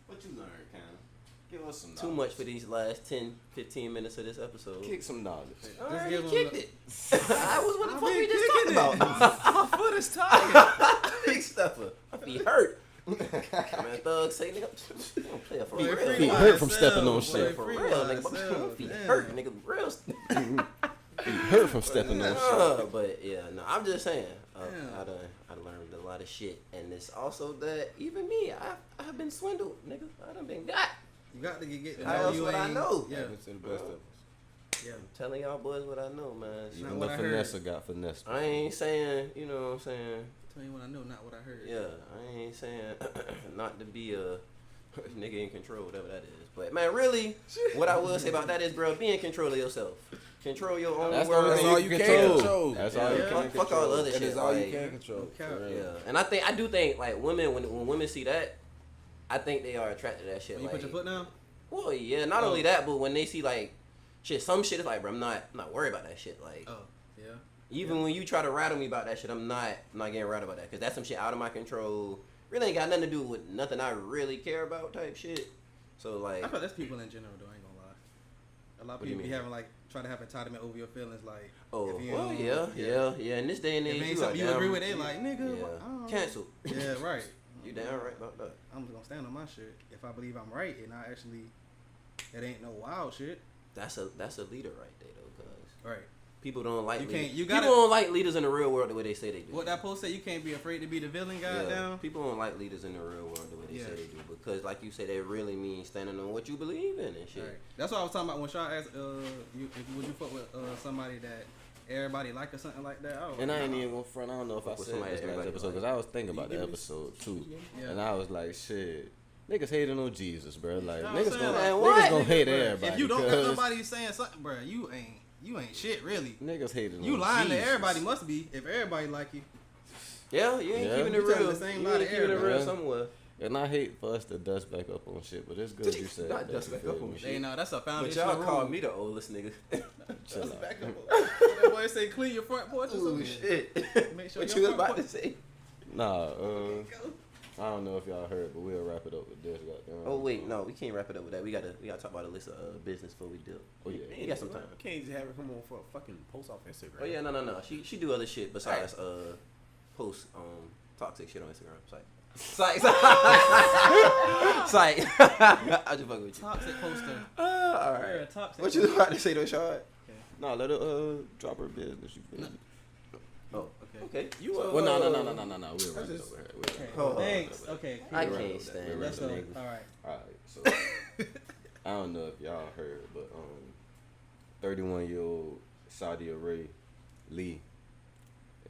What you learned, kind of? Give us some. too much for these last 10, 15 minutes of this episode. Kick some knowledge. I Let's already give 'em kicked the- it. I was what the I've fuck been we just kicking talked it. about. My foot is tired. Big stuffer. I be hurt. Man, Thug say, nigga, you don't play a for Boy, real. free Feet by hurt from yourself, stepping on boy, shit. For free real, by nigga. yourself, Feet damn. hurt, nigga. Real. Hurt from stepping on shit. But yeah, no, I'm just saying. Yeah. I learned a lot of shit, and it's also that even me, I've been swindled, nigga. I done been got. You got to get How else you would I ain't- know? Yeah, Happens to the best of us. yeah. I'm telling y'all boys what I know, man. Not Even what the I heard. finesse got finesse. I ain't saying, you know what I'm saying. Tell you what I know, not what I heard. Yeah, I ain't saying not to be a nigga in control, whatever that is. But man, really, what I will say about that is, bro, be in control of yourself. Control your own That's world. That's all you can control. That's Yeah, all you fuck- can fuck all the other That shit. is all you like, can control. Okay. for real. Yeah, and I do think like women when women see that, I think they are attracted to that shit. When you like, put your foot down. well, yeah, not only that, but when they see like shit, some shit is like, bro, I'm not worried about that shit. Like, Oh, yeah. even when you try to rattle me about that shit, I'm not getting rattled about that because that's some shit out of my control. Really ain't got nothing to do with nothing I really care about type shit. So like, I thought that's people in general, though. I ain't gonna lie. A lot of What do you people be mean? having like try to have entitlement over your feelings, like. oh if you well, don't- yeah. In this day and If age, it ain't you are something you damn- agree with, they like, nigga, yeah. what? I don't know. Cancel. Yeah, right. You damn right about that. I'm just gonna stand on my shit. If I believe I'm right and I actually, it ain't no wild shit. That's a leader right there though, cause Right. people don't like You leaders. can't- you people gotta- don't like leaders in the real world the way they say they do. What that post say, you can't be afraid to be the villain, Yeah, goddamn. people don't like leaders in the real world the way they Yeah. say they do because, like you said, they really mean standing on what you believe in and shit. Right. That's what I was talking about when Shaw asked, would you fuck with somebody that everybody like or something like that? And I ain't even gonna front. I don't know if I Fuck with said somebody this last everybody episode like. because I was thinking about the give me- episode too, Yeah. and I was like, shit, niggas hating on Jesus, bro. Like No, I'm niggas saying, gonna like, man, niggas what? gonna hate Bruh, everybody. If you don't got 'cause nobody saying something, bro, you ain't shit really. niggas hating You on lying Jesus. to everybody must be if everybody like you. Yeah, you ain't Yeah. keeping it You telling real. the same You lie to ain't keeping it real everybody. somewhere. And I hate for us to dust back up on shit, but it's good you said Not that. dust you back feel up on me? shit. Hey, no, that's a But foundation. y'all call me the oldest nigga. Chill out. Back up. That boy say clean your front porch or Ooh, something. shit. Make sure What your you was front about porch- to say? Nah, I don't know if y'all heard, but we'll wrap it up with this. Goddamn. Oh wait, no, we can't wrap it up with that. We gotta talk about a list of business before we do. Oh yeah. You got some time. Can't just have her come on for a fucking post off Instagram. Oh yeah, no. She do other shit besides post toxic shit on Instagram. Psych. Psych. I just fucking with you. Toxic poster. All You're a right. toxic What you poster. about to say though, Shard? Nah, let her drop her business. You feel me? Oh, Okay. okay. You Well, no. We'll wrap it up with her. Okay. Oh. Thanks. Okay. I cool. can't stand Let's this go. nigga. All right. Alright, so I don't know if y'all heard, but 31-year-old Saudi Array Lee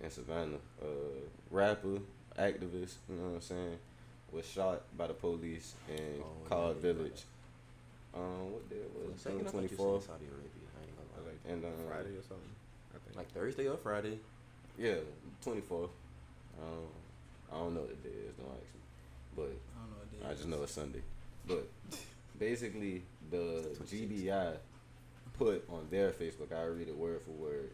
in Savannah, rapper, activist, you know what I'm saying, was shot by the police in Card Village. What day it was? Second, I thought you said 24th. Saudi Arabia. I ain't gonna lie. Like And Friday or something. I think. Like Thursday or Friday. Yeah, 24th. I don't know what the day is, don't ask me. But I don't know what day I it just is. know it's Sunday. But basically, the GBI put on their Facebook, I read it word for word.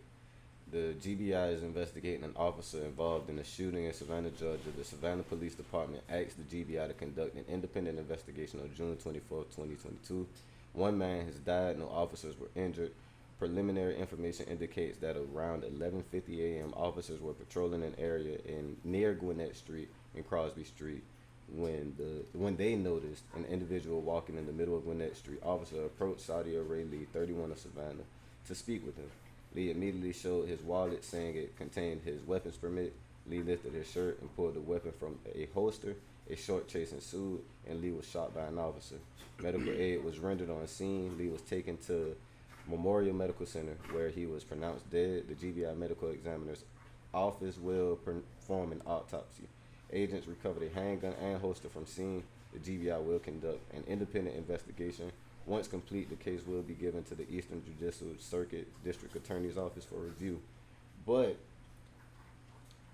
The GBI is investigating an officer involved in a shooting in Savannah, Georgia. The Savannah Police Department asked the GBI to conduct an independent investigation on June 24th, 2022. One man has died, no officers were injured. Preliminary information indicates that around 11:50 a.m., officers were patrolling an area near Gwinnett Street and Crosby Street when they noticed an individual walking in the middle of Gwinnett Street. Officer approached Saudi Ray Lee, 31 of Savannah, to speak with him. Lee immediately showed his wallet, saying it contained his weapons permit. Lee lifted his shirt and pulled the weapon from a holster. A short chase ensued, and Lee was shot by an officer. Medical aid was rendered on scene. Lee was taken to Memorial Medical Center, where he was pronounced dead. The GBI medical examiner's office will perform an autopsy. Agents recovered a handgun and holster from scene. The GBI will conduct an independent investigation. Once complete, the case will be given to the Eastern Judicial Circuit District Attorney's Office for review. But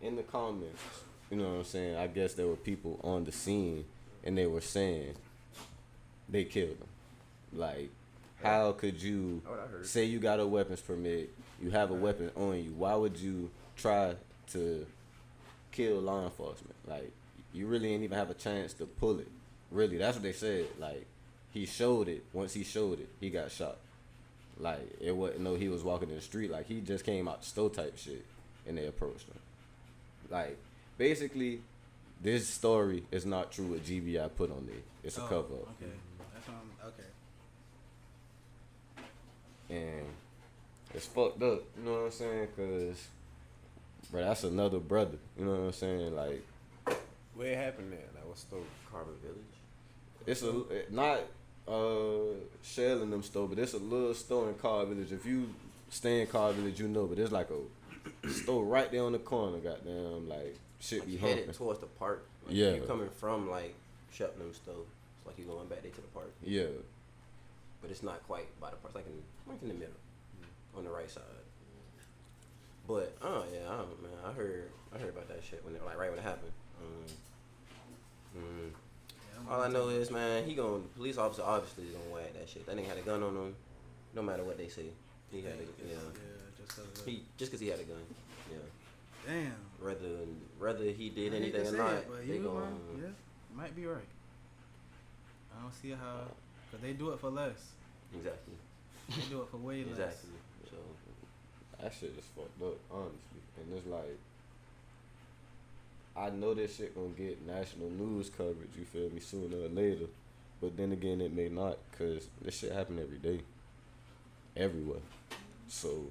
in the comments, you know what I'm saying, I guess there were people on the scene and they were saying they killed him. Like, how could you say you got a weapons permit, you have a weapon on you, why would you try to kill law enforcement? Like, you really ain't even have a chance to pull it. Really, that's what they said. Like, he showed it. Once he showed it, he got shot. Like, it wasn't no he was walking in the street. Like, he just came out the store type shit, and they approached him. Like, basically, this story is not true what GBI put on there. It's a cover up. Okay, that's okay. And it's fucked up, you know what I'm saying? Cause, bro, that's another brother, you know what I'm saying? Like, Where it happened at? Like, what store? Carver Village. it's not Shell in them store, but it's a little store in Carver Village. If you stay in Carver Village, you know, but it's like a store right there on the corner, goddamn, like, shit Like be you humping. headed towards the park. Like Yeah. You coming from like Cheltenham store. It's like you going back there to the park. Yeah. But it's not quite by the park. It's like in the middle. On the right side. But yeah, I don't know, man. I heard about that shit when right when it happened. All I know is, man, the police officer obviously is gonna whack that shit. That nigga had a gun on him, no matter what they say. He had just cause he had a gun. Yeah. Damn. Whether he did I hate anything to or say not, it, but they you, gon' man, yeah, might be right. I don't see how, cause they do it for less. exactly. They do it for way less. Exactly. So That shit just fucked up, honestly. And it's like, I know this shit gonna get national news coverage, you feel me, sooner or later. But then again, it may not, because this shit happen every day. Everywhere. So,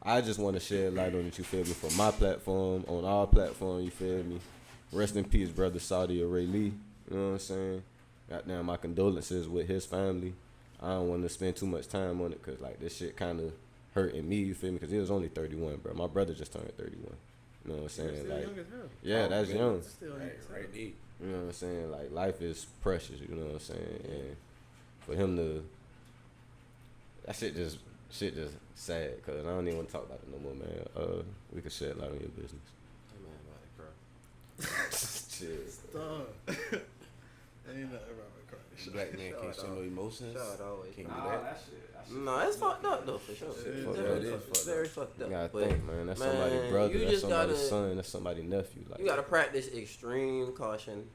I just want to shed light on it, you feel me, from my platform, on our platform, you feel me. Rest in peace, brother Saudi Ray Lee, you know what I'm saying? Goddamn, my condolences with his family. I don't want to spend too much time on it, because, like, this shit kind of hurting me, you feel me, because he was only 31, bro. My brother just turned 31. You know what I'm saying? Still Like, young as hell. yeah, that's young. Still young as hell. Right deep. You know what I'm saying? Like, life is precious, you know what I'm saying? And for him to, that shit just sad, because I don't even want to talk about it no more, man. We could shed light on your business. hey man, about it, bro. Shit. Stop. Ain't nothing wrong with crying. Black man can't show no emotions. Shout out always. Can't do Nah, that. that shit. No, it's fucked up though, for sure. Shit, It's fucked definitely up. fucked up. Very fucked You up. gotta But, think, man. That's man, somebody's brother. you That's just somebody's gotta- son. That's somebody's nephew. Like, you gotta practice extreme caution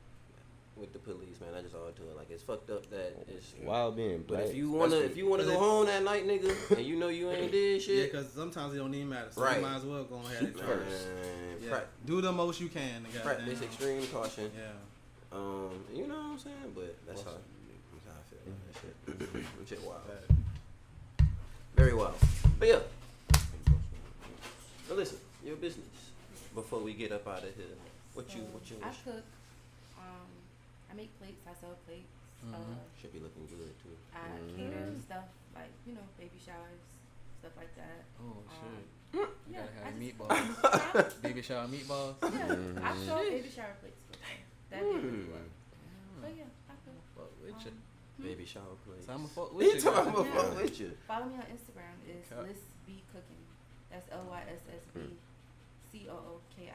with the police, man. I just all to it. Like, it's fucked up that it's. wild being But black. if you wanna go home that night, nigga, and you know you ain't did Yeah, shit, because sometimes it don't even matter. So Right. you might as well go ahead and try. man, Yeah. Do the most you can. To practice goddamn- extreme caution. Yeah. You know what I'm saying? But that's how I feel about that shit. That shit wild. Very wild. But yeah. Now listen, your business. Before we get up out of here, what you I cook. I make plates. I sell plates. should be looking good too. I cater stuff like baby showers, stuff like that. Oh shit. Yeah, You gotta I have just- meatballs. Baby shower meatballs. Yeah, I sold baby shower plates before. That did really well. But yeah, I cook. Fuck with you. Baby shower place. So I'ma fuck He with you. talking about Yeah. fuck with you. Follow me on Instagram. It's Okay. Lyss B Cooking. That's LYSSB COOKING.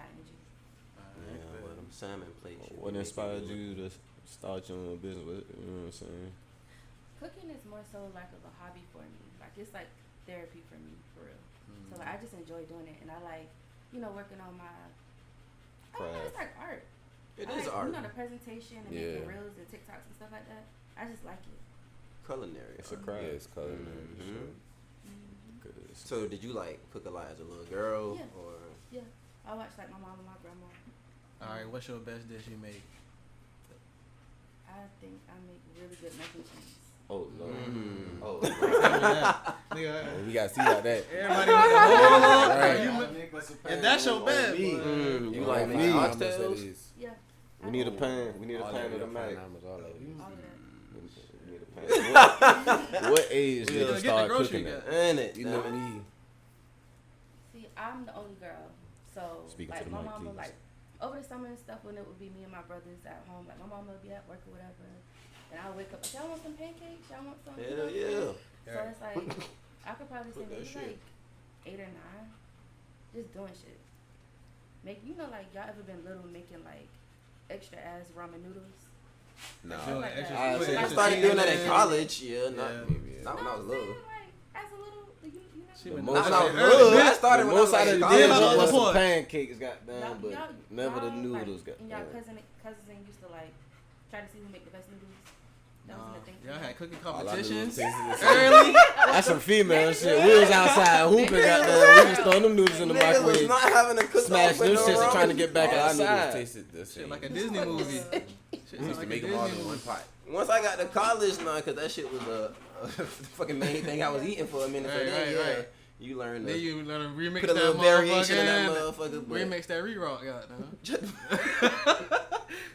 Yeah, well, them salmon plates. you What make inspired good. you to start your own business? You know what I'm saying? Cooking is more so like of a hobby for me. Like it's like therapy for me, for real. So like I just enjoy doing it, and I like, working on my. I don't know, it's like art. It I is like, art. Presentation and Yeah. making reels and TikToks and stuff like that. I just like it. Culinary. It's a art. craft. Yeah, it's color. Mhm. Sure. Mm-hmm. So did you like cook a lot as a little girl, Yeah. or Yeah, I watch like my mom and my grandma. All right, what's your best dish you make? I think I make really good mac and cheese. Oh Lord. Mm. Oh. Nigga, We gotta see like that. everybody want to hold on. Right. If that's your bad, me. boy. you Oh, like man, me? how much that Oxtails? is. Yeah. We need a pan. We need a All pan that, of the we mic. gotta find numbers, all that. All of that. We need a pan. What age did Yeah, you get the start grocery cooking guy. at? Ain't it? You know me. See, I'm the only girl, so Speaking like to the my mic, mama, please. like over the summer and stuff, when it would be me and my brothers at home, like my mama would be at work or whatever, and I would wake up like, y'all want some pancakes? Y'all want some? Hell yeah. So it's like I could probably say Cook that maybe shit. like 8 or 9, just doing shit. Like y'all ever been little making like extra ass ramen noodles? Nah. Something like extra- that. I I Like, started doing that in Yeah. college. Yeah, Yeah. not Maybe, yeah. not when I was I'm little. saying, like, as a little, you She know. went most Not when I was of little. the- I started when I was Most like out in of the college. dish Yeah, was but- some pancakes, goddamn, Y'all- but y'all- never the y'all, noodles, like, and y'all goddamn. cousins used to like try to see who make the best noodles. That was the thing. Y'all had cooking All I do is competitions taste it the same. early. That's some female shit. We was outside hooping, goddamn. We was throwing them noodles in the Niggas was microwave. not having a cook Smash them shits and trying to get back All I knew was outside. taste it the Shit same. like a Disney movie. Shit We sound used to like make a them all Disney in one movie. pot. Once I got to college, nah, cause that shit was the fucking main thing I was eating for a minute. So Right, then, right, yeah, right. you learn Then to you learn to remix put a that little variation in that motherfucker. motherfucker. But Remix that re-rock, goddamn.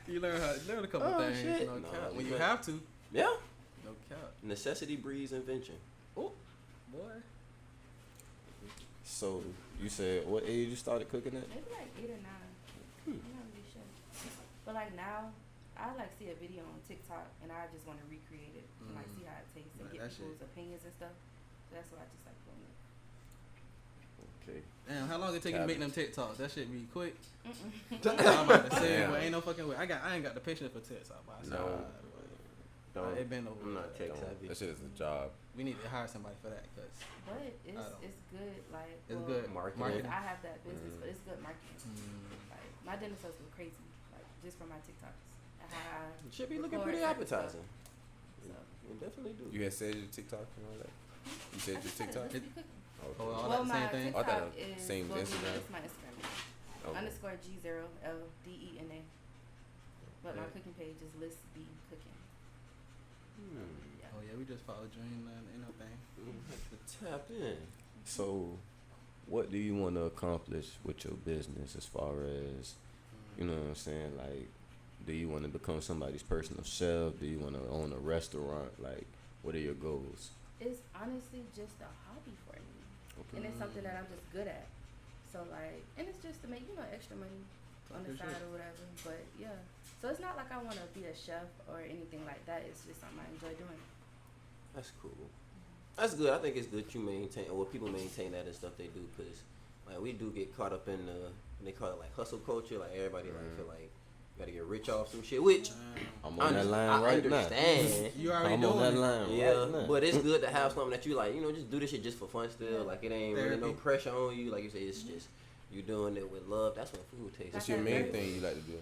You learn a couple Oh, things. shit. No Nah, cap. we When you bet. have to. yeah, No cap. necessity breeds invention. Boy. So you said what age you started cooking at? Maybe like 8 or 9. I'm not really sure. But like now, I like see a video on TikTok and I just want to recreate it and like see how it tastes and Right, get that shit. people's opinions and stuff. So that's why I just like doing it. Okay. Damn, how long it take you to make them TikToks? That shit be quick. Mm-mm. I'm about to say, Damn. but ain't no fucking way. I ain't got the patience for TikTok. But I No. Don't. It been over. I'm not tech Don't. savvy. That shit is a job. We need to hire somebody for that, cause But I don't. it's good. Like it's well, good Marketing. I have that business, Mm. but it's good marketing. Like my dinner sales go crazy, like just from my TikToks. And how I Should be looking record pretty certain stuff. appetizing. So You definitely do. You had said your TikTok and all that. You said I your just said TikTok. it, let's be cooking. Okay. Oh, all Well, that my same thing. I thought TikTok it was is same well, Instagram. It's my Instagram. Okay. Underscore G0LDENA. But my Yeah. cooking page is Lyss B Cooking. Yeah. Oh yeah, we just followed Dreamland. Ain't no thing. Tap in. So, what do you want to accomplish with your business as far as, you know what I'm saying? Like, do you want to become somebody's personal chef? Do you want to own a restaurant? Like, what are your goals? It's honestly just a hobby for me. And it's something that I'm just good at. So like, and it's just to make, extra money on the For side sure. or whatever. But yeah. So it's not like I want to be a chef or anything like that. It's just something I enjoy doing. That's cool. That's good. I think it's good you maintain, or people maintain that and stuff they do, because like we do get caught up in they call it like hustle culture. Like everybody like feel like you gotta get rich off some shit, which I'm on that line I right understand. You already now. I'm doing on that it. line Yeah, right now. but it's good to have something that you like, just do this shit just for fun still. Like it ain't really no Therapy. pressure on you. Like you say, it's just you doing it with love. That's what food tastes. What's Like your that main very- thing you like to do?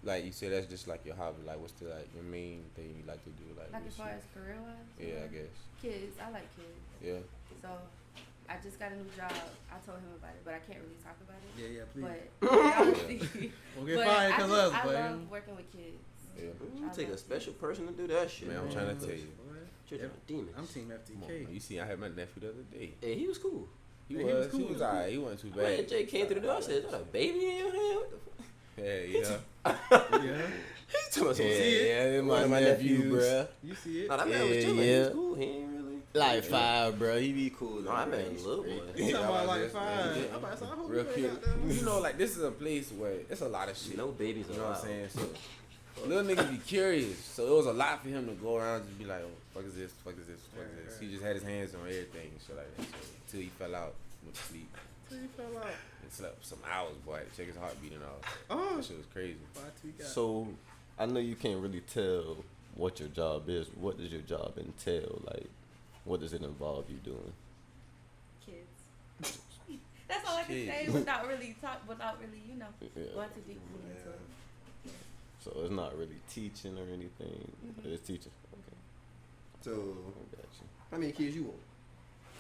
Like you said, that's just like your hobby. Like, what's the your main thing you like to do? Like Like what's as far your- as career wise? yeah, I guess. Kids. I like kids. Yeah. So I just got a new job. I told him about it, but I can't really talk about it. Yeah, please. But honestly, We'll get but fired I because just- us, I boy. love working with kids. Yeah. You take a special person to do that shit. Man, I'm trying to tell you. Children are demons. I'm Team Come on, FTK. man. You see, I had my nephew the other day. Hey, he was cool. He Yeah, was cool. He was alright. He wasn't too Man, bad. Jay came through the door. I said, "Is that a baby in your hand?" What the fuck? Yeah. Yeah, He told us, yeah, "Yeah, it's one of my nephews, bruh." you see it. Nah, that man was Yeah, chilling. He yeah. was cool. He ain't really. Like 5, bro. He be cool. No, that man little boy. You talking about like Yeah. 5? I'm about to say, I hope Real you cute. ain't got them. You know, like this is a place where it's a lot of shit. No babies You know what allowed. I'm saying? So Little nigga be curious, so it was a lot for him to go around and just be like, oh, fuck is this, fuck is this, fuck is this. He just had his hands on everything and shit like that. So, until he fell out, went to sleep. And slept for some hours, boy. Check his heartbeat and all. Oh. That shit was crazy. So I know you can't really tell what your job is. What does your job entail? Like, what does it involve you doing? Kids. That's all I can say without really going too deeply into it. So it's not really teaching or anything. It's teaching. Okay. So, I got you. how many kids you want?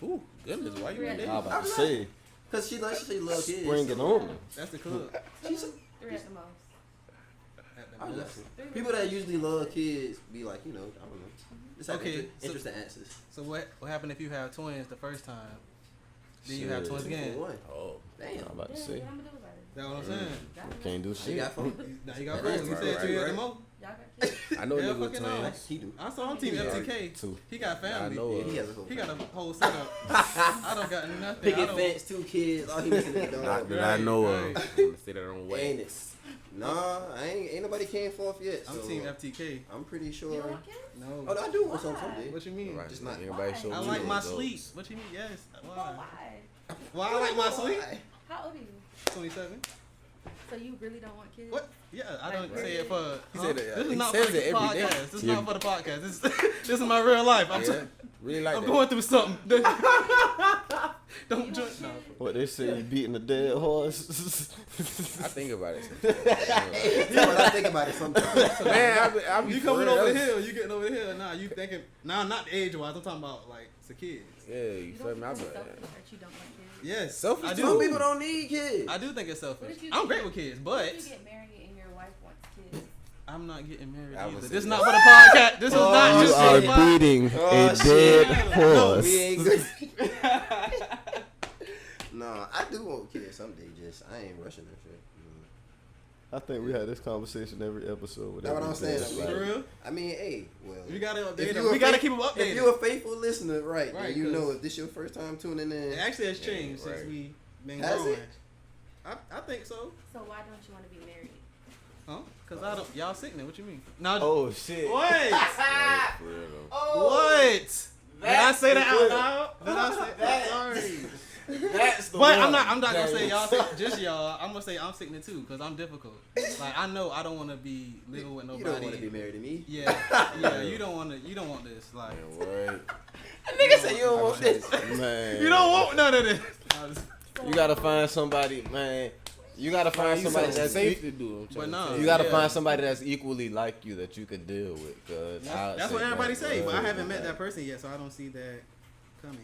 Ooh, goodness, why you in I there? was about to say, Cause she loves kids. bring it on. That's the club. 3 at the most. I love it. People that usually love kids be like, I don't know. Just have Okay, interesting answers. So what happened if you have twins the first time? Then you have Shit. twins 2 again. for 1. Oh, Damn. I'm about to Yeah, say. what I'm gonna do about it? That's what I'm saying. Can't do You shit. got phone? Now you got Right, friends. You right, said right, 2 at the right. most. Y'all got kids? I know Yeah, niggas with fucking no. twins. He do. I saw on Team Yeah. FTK. 2. He got I family. know. Yeah, he has a whole He got a whole setup. I don't got nothing. I picket don't- fence, 2 kids. All he missing is a Not dog. that I know of. Right. I'm gonna say that on what. Ain't it? Nah, ain't nobody came forth yet. I'm so Team FTK. I'm pretty You sure. don't want kids? No. Oh, I do want some Why? someday. What you mean? Right. Just not- Everybody Why? show I me like the my results. sleep. What you mean? Yes. But Why? why? Why I like my sleep? How old are you? 27. So you really don't want kids? What? Yeah, I don't Like, say it for. He said that- This is he not says for the it every day. podcast. This is Yeah. not for the podcast. This is my real life. Yeah, really like I'm that. going through something. Don't You join. want No. kids? What they say, you beating a dead horse? I think about it. That's what I think about it sometimes. Man, I be You for coming real, over the that's- hill. You getting over the hill. Nah, you thinking. Nah, not age wise. I'm talking about like the kids. Yeah, you You feel don't me? I feel be selfish that you don't want kids? Yes. Selfish I too. Some do. people don't need kids. I do think it's What selfish. if you I'm get- great with kids, What but if you get married and your wife wants kids? I'm not getting married I would either. say This is that. not for the podcast. This is not You just are for the podcast. beating Oh, a shit. dead No, horse. We ain't good. Nah, I do want kids someday. Just I ain't rushing that shit. I think we had this conversation every episode. With That's what I'm everything. saying. Like, For real? I mean, hey, well, We gotta if update you them. a We gotta faith- keep them updated. If you're a faithful listener, right, Right, then you know 'cause- if this your first time tuning in. It actually has changed Yeah, since right. we been Has growing. it? I think so. So why don't you want to be married? Huh? Cause I don't. Y'all sickening. What you mean? No. oh shit. What? Yeah, for real though. What? Did I say that out loud? Did I say that? Sorry. That's the But one. I'm not gonna say y'all. Just y'all. I'm gonna say I'm sickening too, cause I'm difficult. Like I know I don't want to be living with You nobody. don't want to be married to me. Yeah. You don't want to. You don't want this. Like Man, what? Nigga say you don't want this. Man. you don't want none of this. You gotta find somebody, man. You gotta find somebody that's safe to do. But no. You gotta Yeah. find somebody that's equally like you that you can deal with. Cause That's what everybody say, but I haven't met that person yet, so I don't see that coming.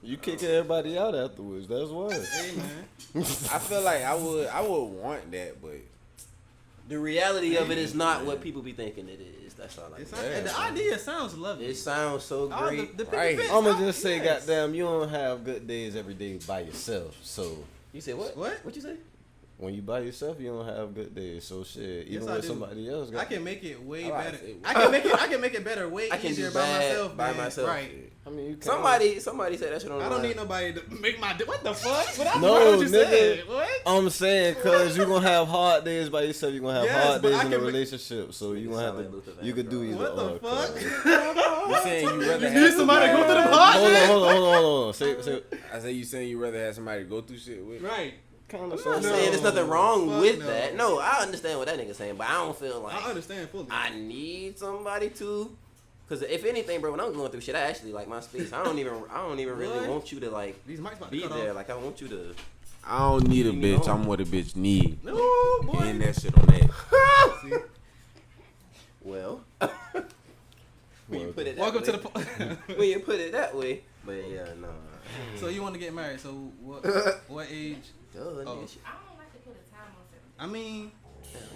You kick everybody out afterwards. That's why. Hey man. I feel like I would want that, but The reality of it is not what people be thinking it is. That's all I It's know. not, the idea sounds lovely. It sounds so All great. the Right. benefits, I'ma just say, yes. goddamn, you don't have good days every day by yourself. So You said what? What? What you say? when you by yourself, you don't have good days. So shit, Yes, even I with do. somebody else, I can make it way Alright, better. say- I can make it better way I can easier do by bad myself. by man. myself. Right. I mean, you can. Somebody said that shit on the I don't line. need nobody to make my. What the fuck? What I No, what you nigga. said. What? I'm saying, cause you gonna have hard days by yourself. You gonna have Yes, hard but days I in a can make- relationship. So you gonna have sound like Luther to. You could do either. What the or, fuck? cuz. you saying you rather You have need somebody to go through the pod? Hold on. Say. I say you saying you rather have somebody to go through shit with. Right. Kind I'm of. not No. saying there's nothing wrong Fuck with no. that. No, I understand what that nigga's saying, but I don't feel like I understand fully. I need somebody to. Cause if anything, bro, when I'm going through shit, I actually like my space. I don't even really What? want you to like These mics about to be cut there. off. Like I want you to. I don't need a You bitch. know. I'm what a bitch need. No, boy. And that shit on that. See? Well, when you put it that Welcome way, to the. Po- when you put it that way, but yeah, no. so you want to get married? So what age? Duh, Oh. nigga, shit. I don't like to put a time on something. I mean,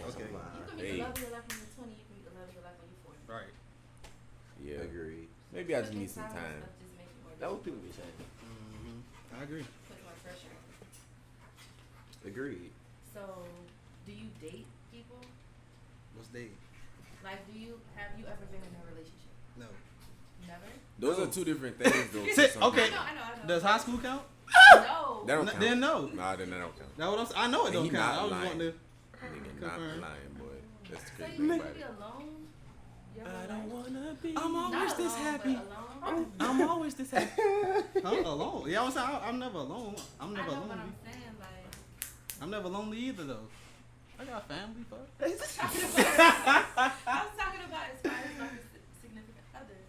That's Okay. a lie. You can meet Hey. the love of your life when you're 20. You can meet the love of your life when you're 40. right. Yeah. Agreed. Maybe I just Putting need some on time. stuff just makes it more That what difficult. people be saying. I agree. Puts more pressure on. Agreed. So, do you date people? What's dating? Like, have you ever been in a relationship? No. Never? Those are two different things, though. to Sit- some okay. people. I know. Does high school count? No. That don't count. Then no. Nah, then that don't count. That what I'm saying. I know it And don't he count. not I was lying. wanting to. Nigga not Confirm. lying, boy. That's the So crazy you thing want about to be it. alone? Your I whole don't life? wanna be. I'm always Not this alone, happy. but alone? I'm always this happy. Huh? Alone? Yeah, I'm never alone. I'm I never know what lonely. I'm saying, like. I'm never lonely either though. I got family, fuck. I was talking about as far as like a significant other.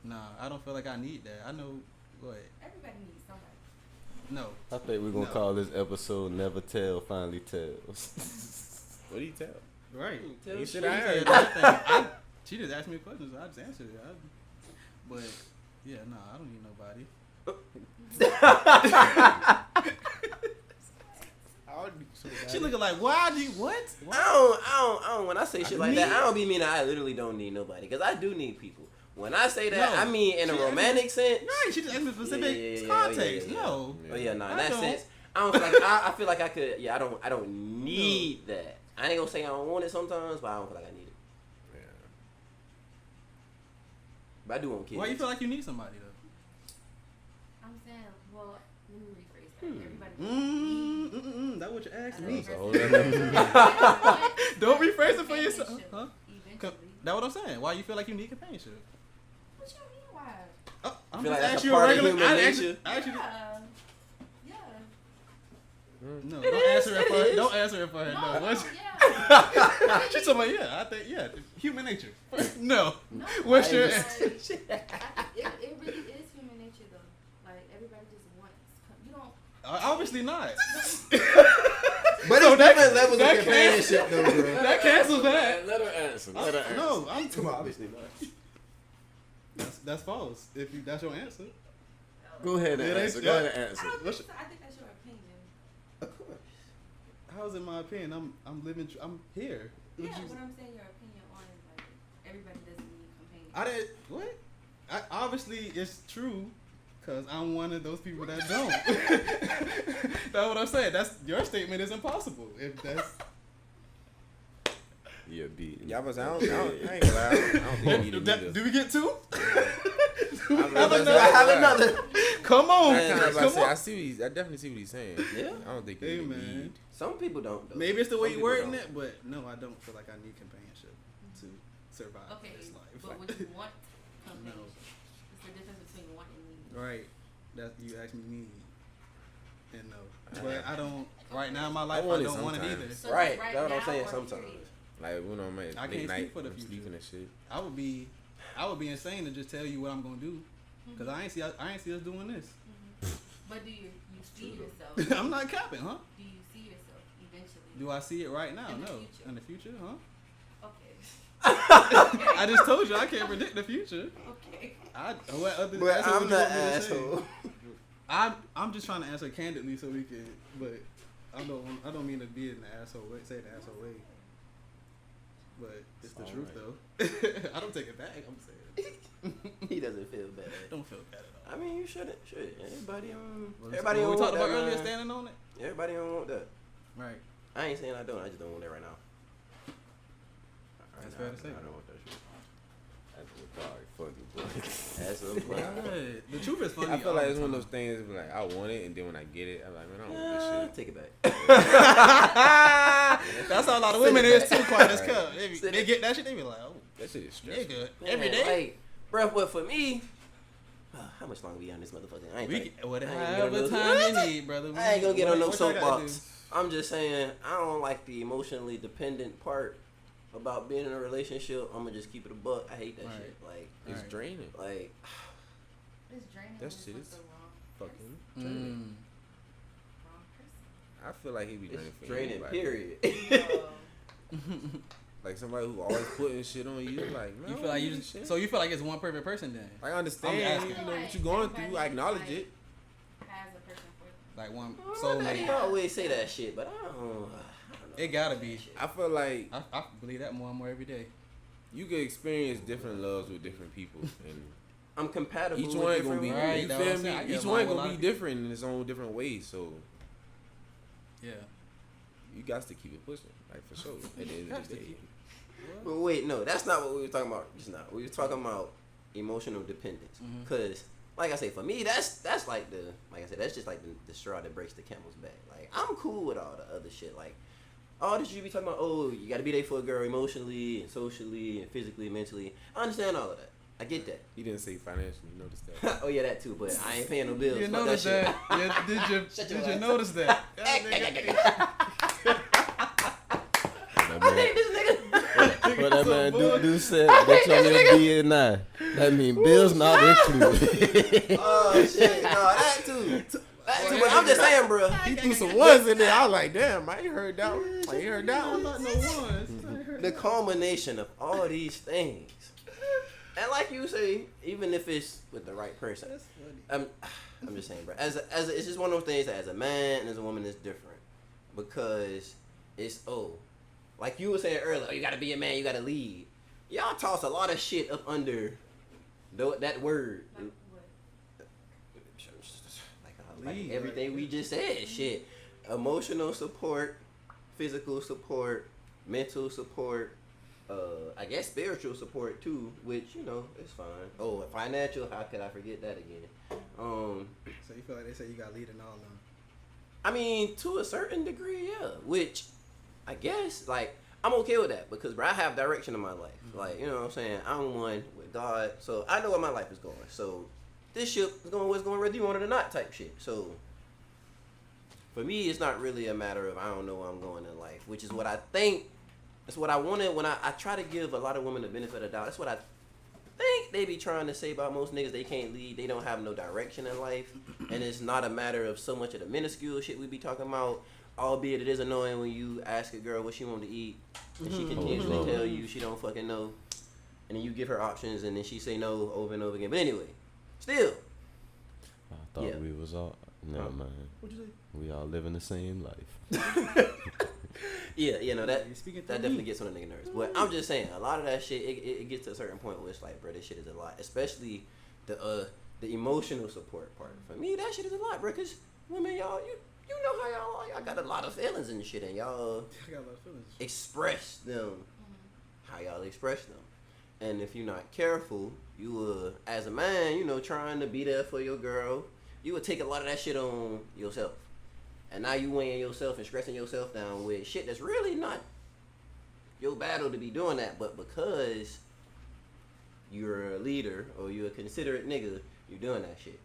Nah, I don't feel like I need that. I know what. Everybody needs somebody. No. I think we're gonna No. call this episode "Never Tell, Finally Tells." What do you tell? Right. You should She have said heard. everything. She just asked me a question, so I just answered it. But yeah, nah, I don't need nobody. She looking like, why do you what? I don't. When I say shit like that, I don't be meaning I literally don't need nobody, cause I do need people. When I say that, No. I mean in a She- romantic sense. Right, she just asked me specific Yeah. context. Oh, yeah. No. Oh yeah, nah. In I that don't. sense, I don't feel like I feel like I could. Yeah, I don't need that. I ain't gonna say I don't want it sometimes, but I don't feel like I need it. Yeah. But I do want kids. Why you feel like you need somebody though? I'm saying, well, let me rephrase that. Everybody. That what you asked Another me. person. hold on. Don't rephrase it for yourself. Companionship, Huh? Eventually. That's what I'm saying. Why you feel like you need companionship? What you mean, why? Oh, I'm Feel just like that's asking a you a part of regular. human I nature? actually, Yeah. no, don't answer it for her. Don't answer it for her. No, No, what's yeah. she's talking about? Yeah, I think human nature. No, No, what's your like, answer? it really is human nature though. Like everybody just wants. You don't. Obviously not. But So it's that- different levels that of companionship, though, bro. That cancels that. Let her answer. Let her answer. No, I'm Come on, obviously not. That's false. If that's your answer. Go ahead and Yeah, they- answer. Go ahead and I answer. don't What's think so. I think that's your opinion. Of course. How's in my opinion? I'm living. I'm here. Yeah, Would you- what I'm saying, your opinion on is like everybody doesn't need companionship. I didn't. What? Obviously, it's true, cause I'm one of those people that don't. That's what I'm saying. That's your statement is impossible. If that's Yeah, beat. Yeah, but I ain't gonna lie. I don't think you need to That- do do we get two? have I have another. Come on, I come on. I definitely see what he's saying. Yeah. I don't think you Hey, really man. need. Some people don't. Though. Maybe it's the way Some you're people wording don't. it, but no, I don't feel like I need companionship to survive Okay, this life. but would you want companionship? No. It's the difference between want and need. Right. That you asked me need. And no. But I don't right now in my life I, want it don't want it sometimes. either. So Right, right that's what I'm now saying. or Sometimes. period? Like when I'm at I late can't night, speak for the I'm future. sleeping and shit. I would be insane to just tell you what I'm gonna do. Cause I ain't see us doing this. But do you see yourself? I'm not capping, huh? Do you see yourself eventually? Do I see it right now? In the No. future. In the future, huh? Okay. I just told you I can't predict the future. Okay. What other But that's what I'm you the want me to say. asshole. I'm just trying to answer candidly so we can, but I don't mean to be in the asshole way, say the asshole way. But it's the All truth right. though. I don't take it back. I'm saying He doesn't feel bad. don't feel bad at all. I mean, you shouldn't. Should everybody? Well, Everybody we don't talked want about that. earlier, Man. standing on it. Everybody don't want that. Right. I ain't saying I don't. I just don't want it right now. That's fair to say. I don't want that shit. That's what funny, boy. That's a Good. The truth is funny. I feel all like the it's one of those time. things like I want it, and then when I get it, I'm like, man, I don't want this shit. Take it back. That's how a lot of women is too. Quiet as Right. cup. They get that shit. They be like, oh, That shit is stressful. nigga, Man, every day. Like, bruh, but for me, how much longer we on this motherfucker? I ain't We like- can, whatever I ain't gonna however do- time you need, brother. I ain't gonna get on no What y'all gotta soapbox. I'm just saying, I don't like the emotionally dependent part about being in a relationship. I'm gonna just keep it a buck. I hate that Right. shit. Like, It's Alright. draining. like, It's draining. That when shit it's is with the wrong fucking do? draining. wrong person. I feel like he be draining it's for draining. anybody. Period. Like somebody who always putting shit on you. Like, man, You I feel like don't you need just, this shit. so you feel like it's one perfect person then, Like, I understand, I'm you asking. know what you going through. I acknowledge it. Has a person for them. like one They soulmate. always say that shit, but I don't know. It gotta be. I feel like I believe that more and more every day. you can experience different loves with different people, and I'm compatible. each with one different gonna be, women. Right, you that's what feel I'm saying. I me? get Each along one with a lot gonna of be different in its own different ways. So Yeah. you got to keep it pushing, like for sure. At the end of the day, But wait, no, that's not what we were talking about just now. We were talking about emotional dependence. Mhm. Cause, like I say, for me, that's like the, like I said, that's just like the straw that breaks the camel's back. Like, I'm cool with all the other shit. Like, all this you be talking about, oh, you gotta be there for a girl emotionally and socially and physically and mentally. I understand all of that. I get that. He didn't say financially. You noticed that? Oh yeah, that too. But I ain't paying no bills. You Fuck noticed shit. that? Yeah, did you notice that? I think this nigga. What that man do said, bitch on your B&I. That mean bills not included. Oh shit, no, that too. That too. But I'm just saying, bro. He threw some ones in there. I was like, damn, I ain't heard that one. I ain't heard that I'm one. not no ones. The culmination of all these things, and like you say, even if it's with the right person, That's funny. I'm just saying, bro. It's just one of those things that as a man and as a woman is different because it's like you were saying earlier, you gotta be a man, you gotta lead. Y'all toss a lot of shit up under that word. Like Lead, everything we just said, shit. Emotional support, physical support, mental support, I guess spiritual support too, which, you know, is fine. Oh, financial, how could I forget that again? So you feel like they say you got lead in all of them? I mean, to a certain degree, yeah. Which, I guess, like, I'm okay with that because, bro, I have direction in my life. Like, you know what I'm saying? I'm one with God, so I know where my life is going. So, this ship is going what's going whether you want it or not type shit. So, for me, it's not really a matter of I don't know where I'm going in life, which is what I think. That's what I wanted when I try to give a lot of women the benefit of the doubt. That's what I think they be trying to say about most niggas. They can't lead. They don't have no direction in life. And it's not a matter of so much of the minuscule shit we be talking about. Albeit it is annoying when you ask a girl what she want to eat and she continuously tell you she don't fucking know. And then you give her options and then she say no over and over again. But anyway, still. I thought Yeah. we was all. Never mind. What'd you say? We all living the same life. Yeah, no, that You speaking that to definitely me? gets on a nigga nerves. But I'm just saying, a lot of that shit, it gets to a certain point where it's like, bro, this shit is a lot. Especially the emotional support part. For me, that shit is a lot, bro. Cause women, y'all, you know how y'all got a lot of feelings and shit, and y'all I got a lot of feelings. express them how y'all express them. And if you're not careful, you will, as a man, you know, trying to be there for your girl, you would take a lot of that shit on yourself. And now you weighing yourself and stressing yourself down with shit that's really not your battle to be doing that, but because you're a leader or you're a considerate nigga, you're doing that shit.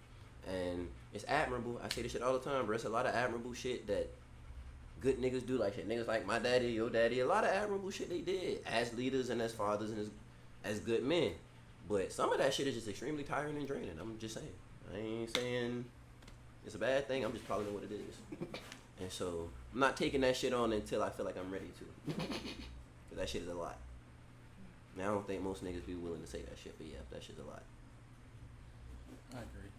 And it's admirable. I say this shit all the time, bro. It's a lot of admirable shit that good niggas do, like shit. Niggas like my daddy, your daddy, a lot of admirable shit they did as leaders and as fathers and as good men. But some of that shit is just extremely tiring and draining. I'm just saying. I ain't saying it's a bad thing. I'm just calling it what it is. And so I'm not taking that shit on until I feel like I'm ready to. Cause that shit is a lot. Now I don't think most niggas be willing to say that shit, but yeah, that shit's a lot. I agree.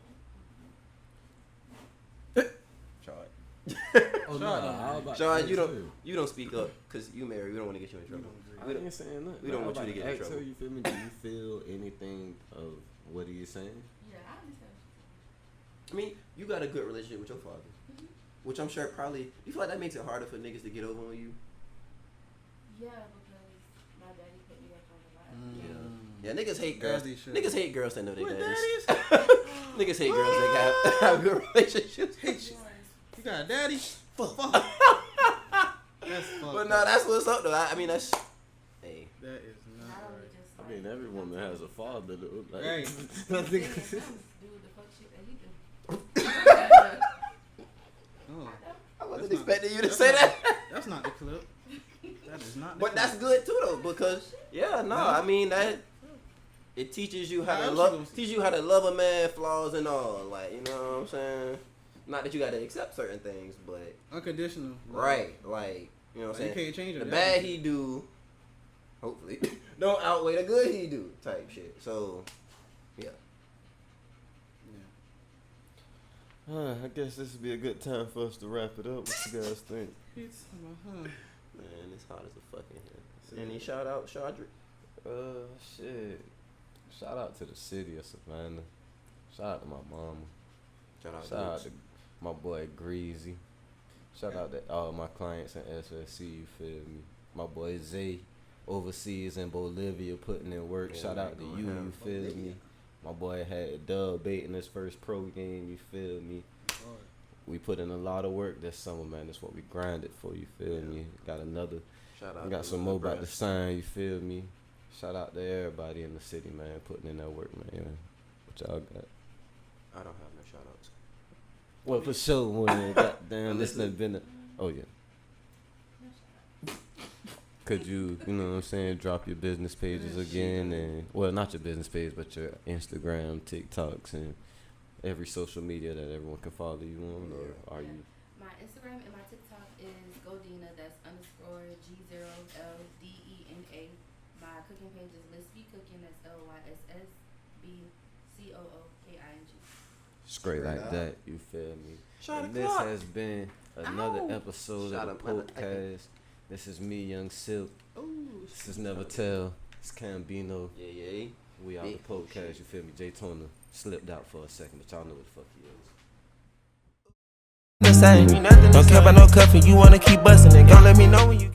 Oh, no. Sean, you don't speak up because you married. We don't want to get you in trouble. I ain't saying nothing. We don't want you to get in trouble. You feel me? Do you feel anything of what he is saying? Yeah, I understand. I mean, you got a good relationship with your father, which I'm sure probably. You feel like that makes it harder for niggas to get over on you? Yeah, because my daddy put me up on a lot. Yeah, niggas hate girls. Daddy shit. Niggas hate girls that know their What daddies. daddies? Niggas hate girls that have good relationships. You got a daddy? Fuck. That's fucked But up. no, that's what's up though. I mean, that's. Hey. That is not Not only right. just I mean, every woman has a father. Though. Like, Right. do the fuck shit that he do. Oh, I wasn't That's not- expecting you to that's say not- that. that's not the clip. That is not the But clip. that's good too though, because I mean that it teaches you how to love a man, flaws and all. Like, you know what I'm saying? Not that you gotta accept certain things, but Unconditional. right, like, you know what I'm You saying? can't change it. The bad he do, hopefully, don't outweigh the good he do type shit. So yeah. I guess this would be a good time for us to wrap it up. What you guys think? Man, it's hot as a fucking here. Any shout out, Shadrick? Shit. Shout out to the city of Savannah. Shout out to my mama. Shout out Shout out to to my boy Greasy. Shout out to all my clients in SSC, you feel me? My boy Zay, overseas in Bolivia, putting in work. Yeah, Shout out to going you, ham. you feel me? My boy had dub bait in his first pro game, you feel me? we put in a lot of work this summer, man. That's what we grinded for. You feel me? Got another. Shout out. We got to some my more about to brothers. sign. You feel me? Shout out to everybody in the city, man, putting in that work, man. What y'all got? I don't have no shout outs. Well, for sure, man. Goddamn, this done been. Oh yeah. Could you know what I'm saying, drop your business pages again, and well, not your business page, but your Instagram, TikToks, and every social media that everyone can follow you on, or are you? My Instagram and my TikTok is Godina. That's _G0LDENA. My cooking page is Lyss Cooking. That's LYSSBCOOKING. Straight like that, you feel me? Shot And the this clock. has been another Ow. episode Shot of the up, mother- podcast. This is me, Young Silk. Ooh, This is Never Tell. It's Cambino. yeah. We out the Big podcast, you feel me? Jay Toner slipped out for a second, but y'all know what the fuck he is. The same. Don't care about no cuffing, you wanna keep busting it. Don't let me know when you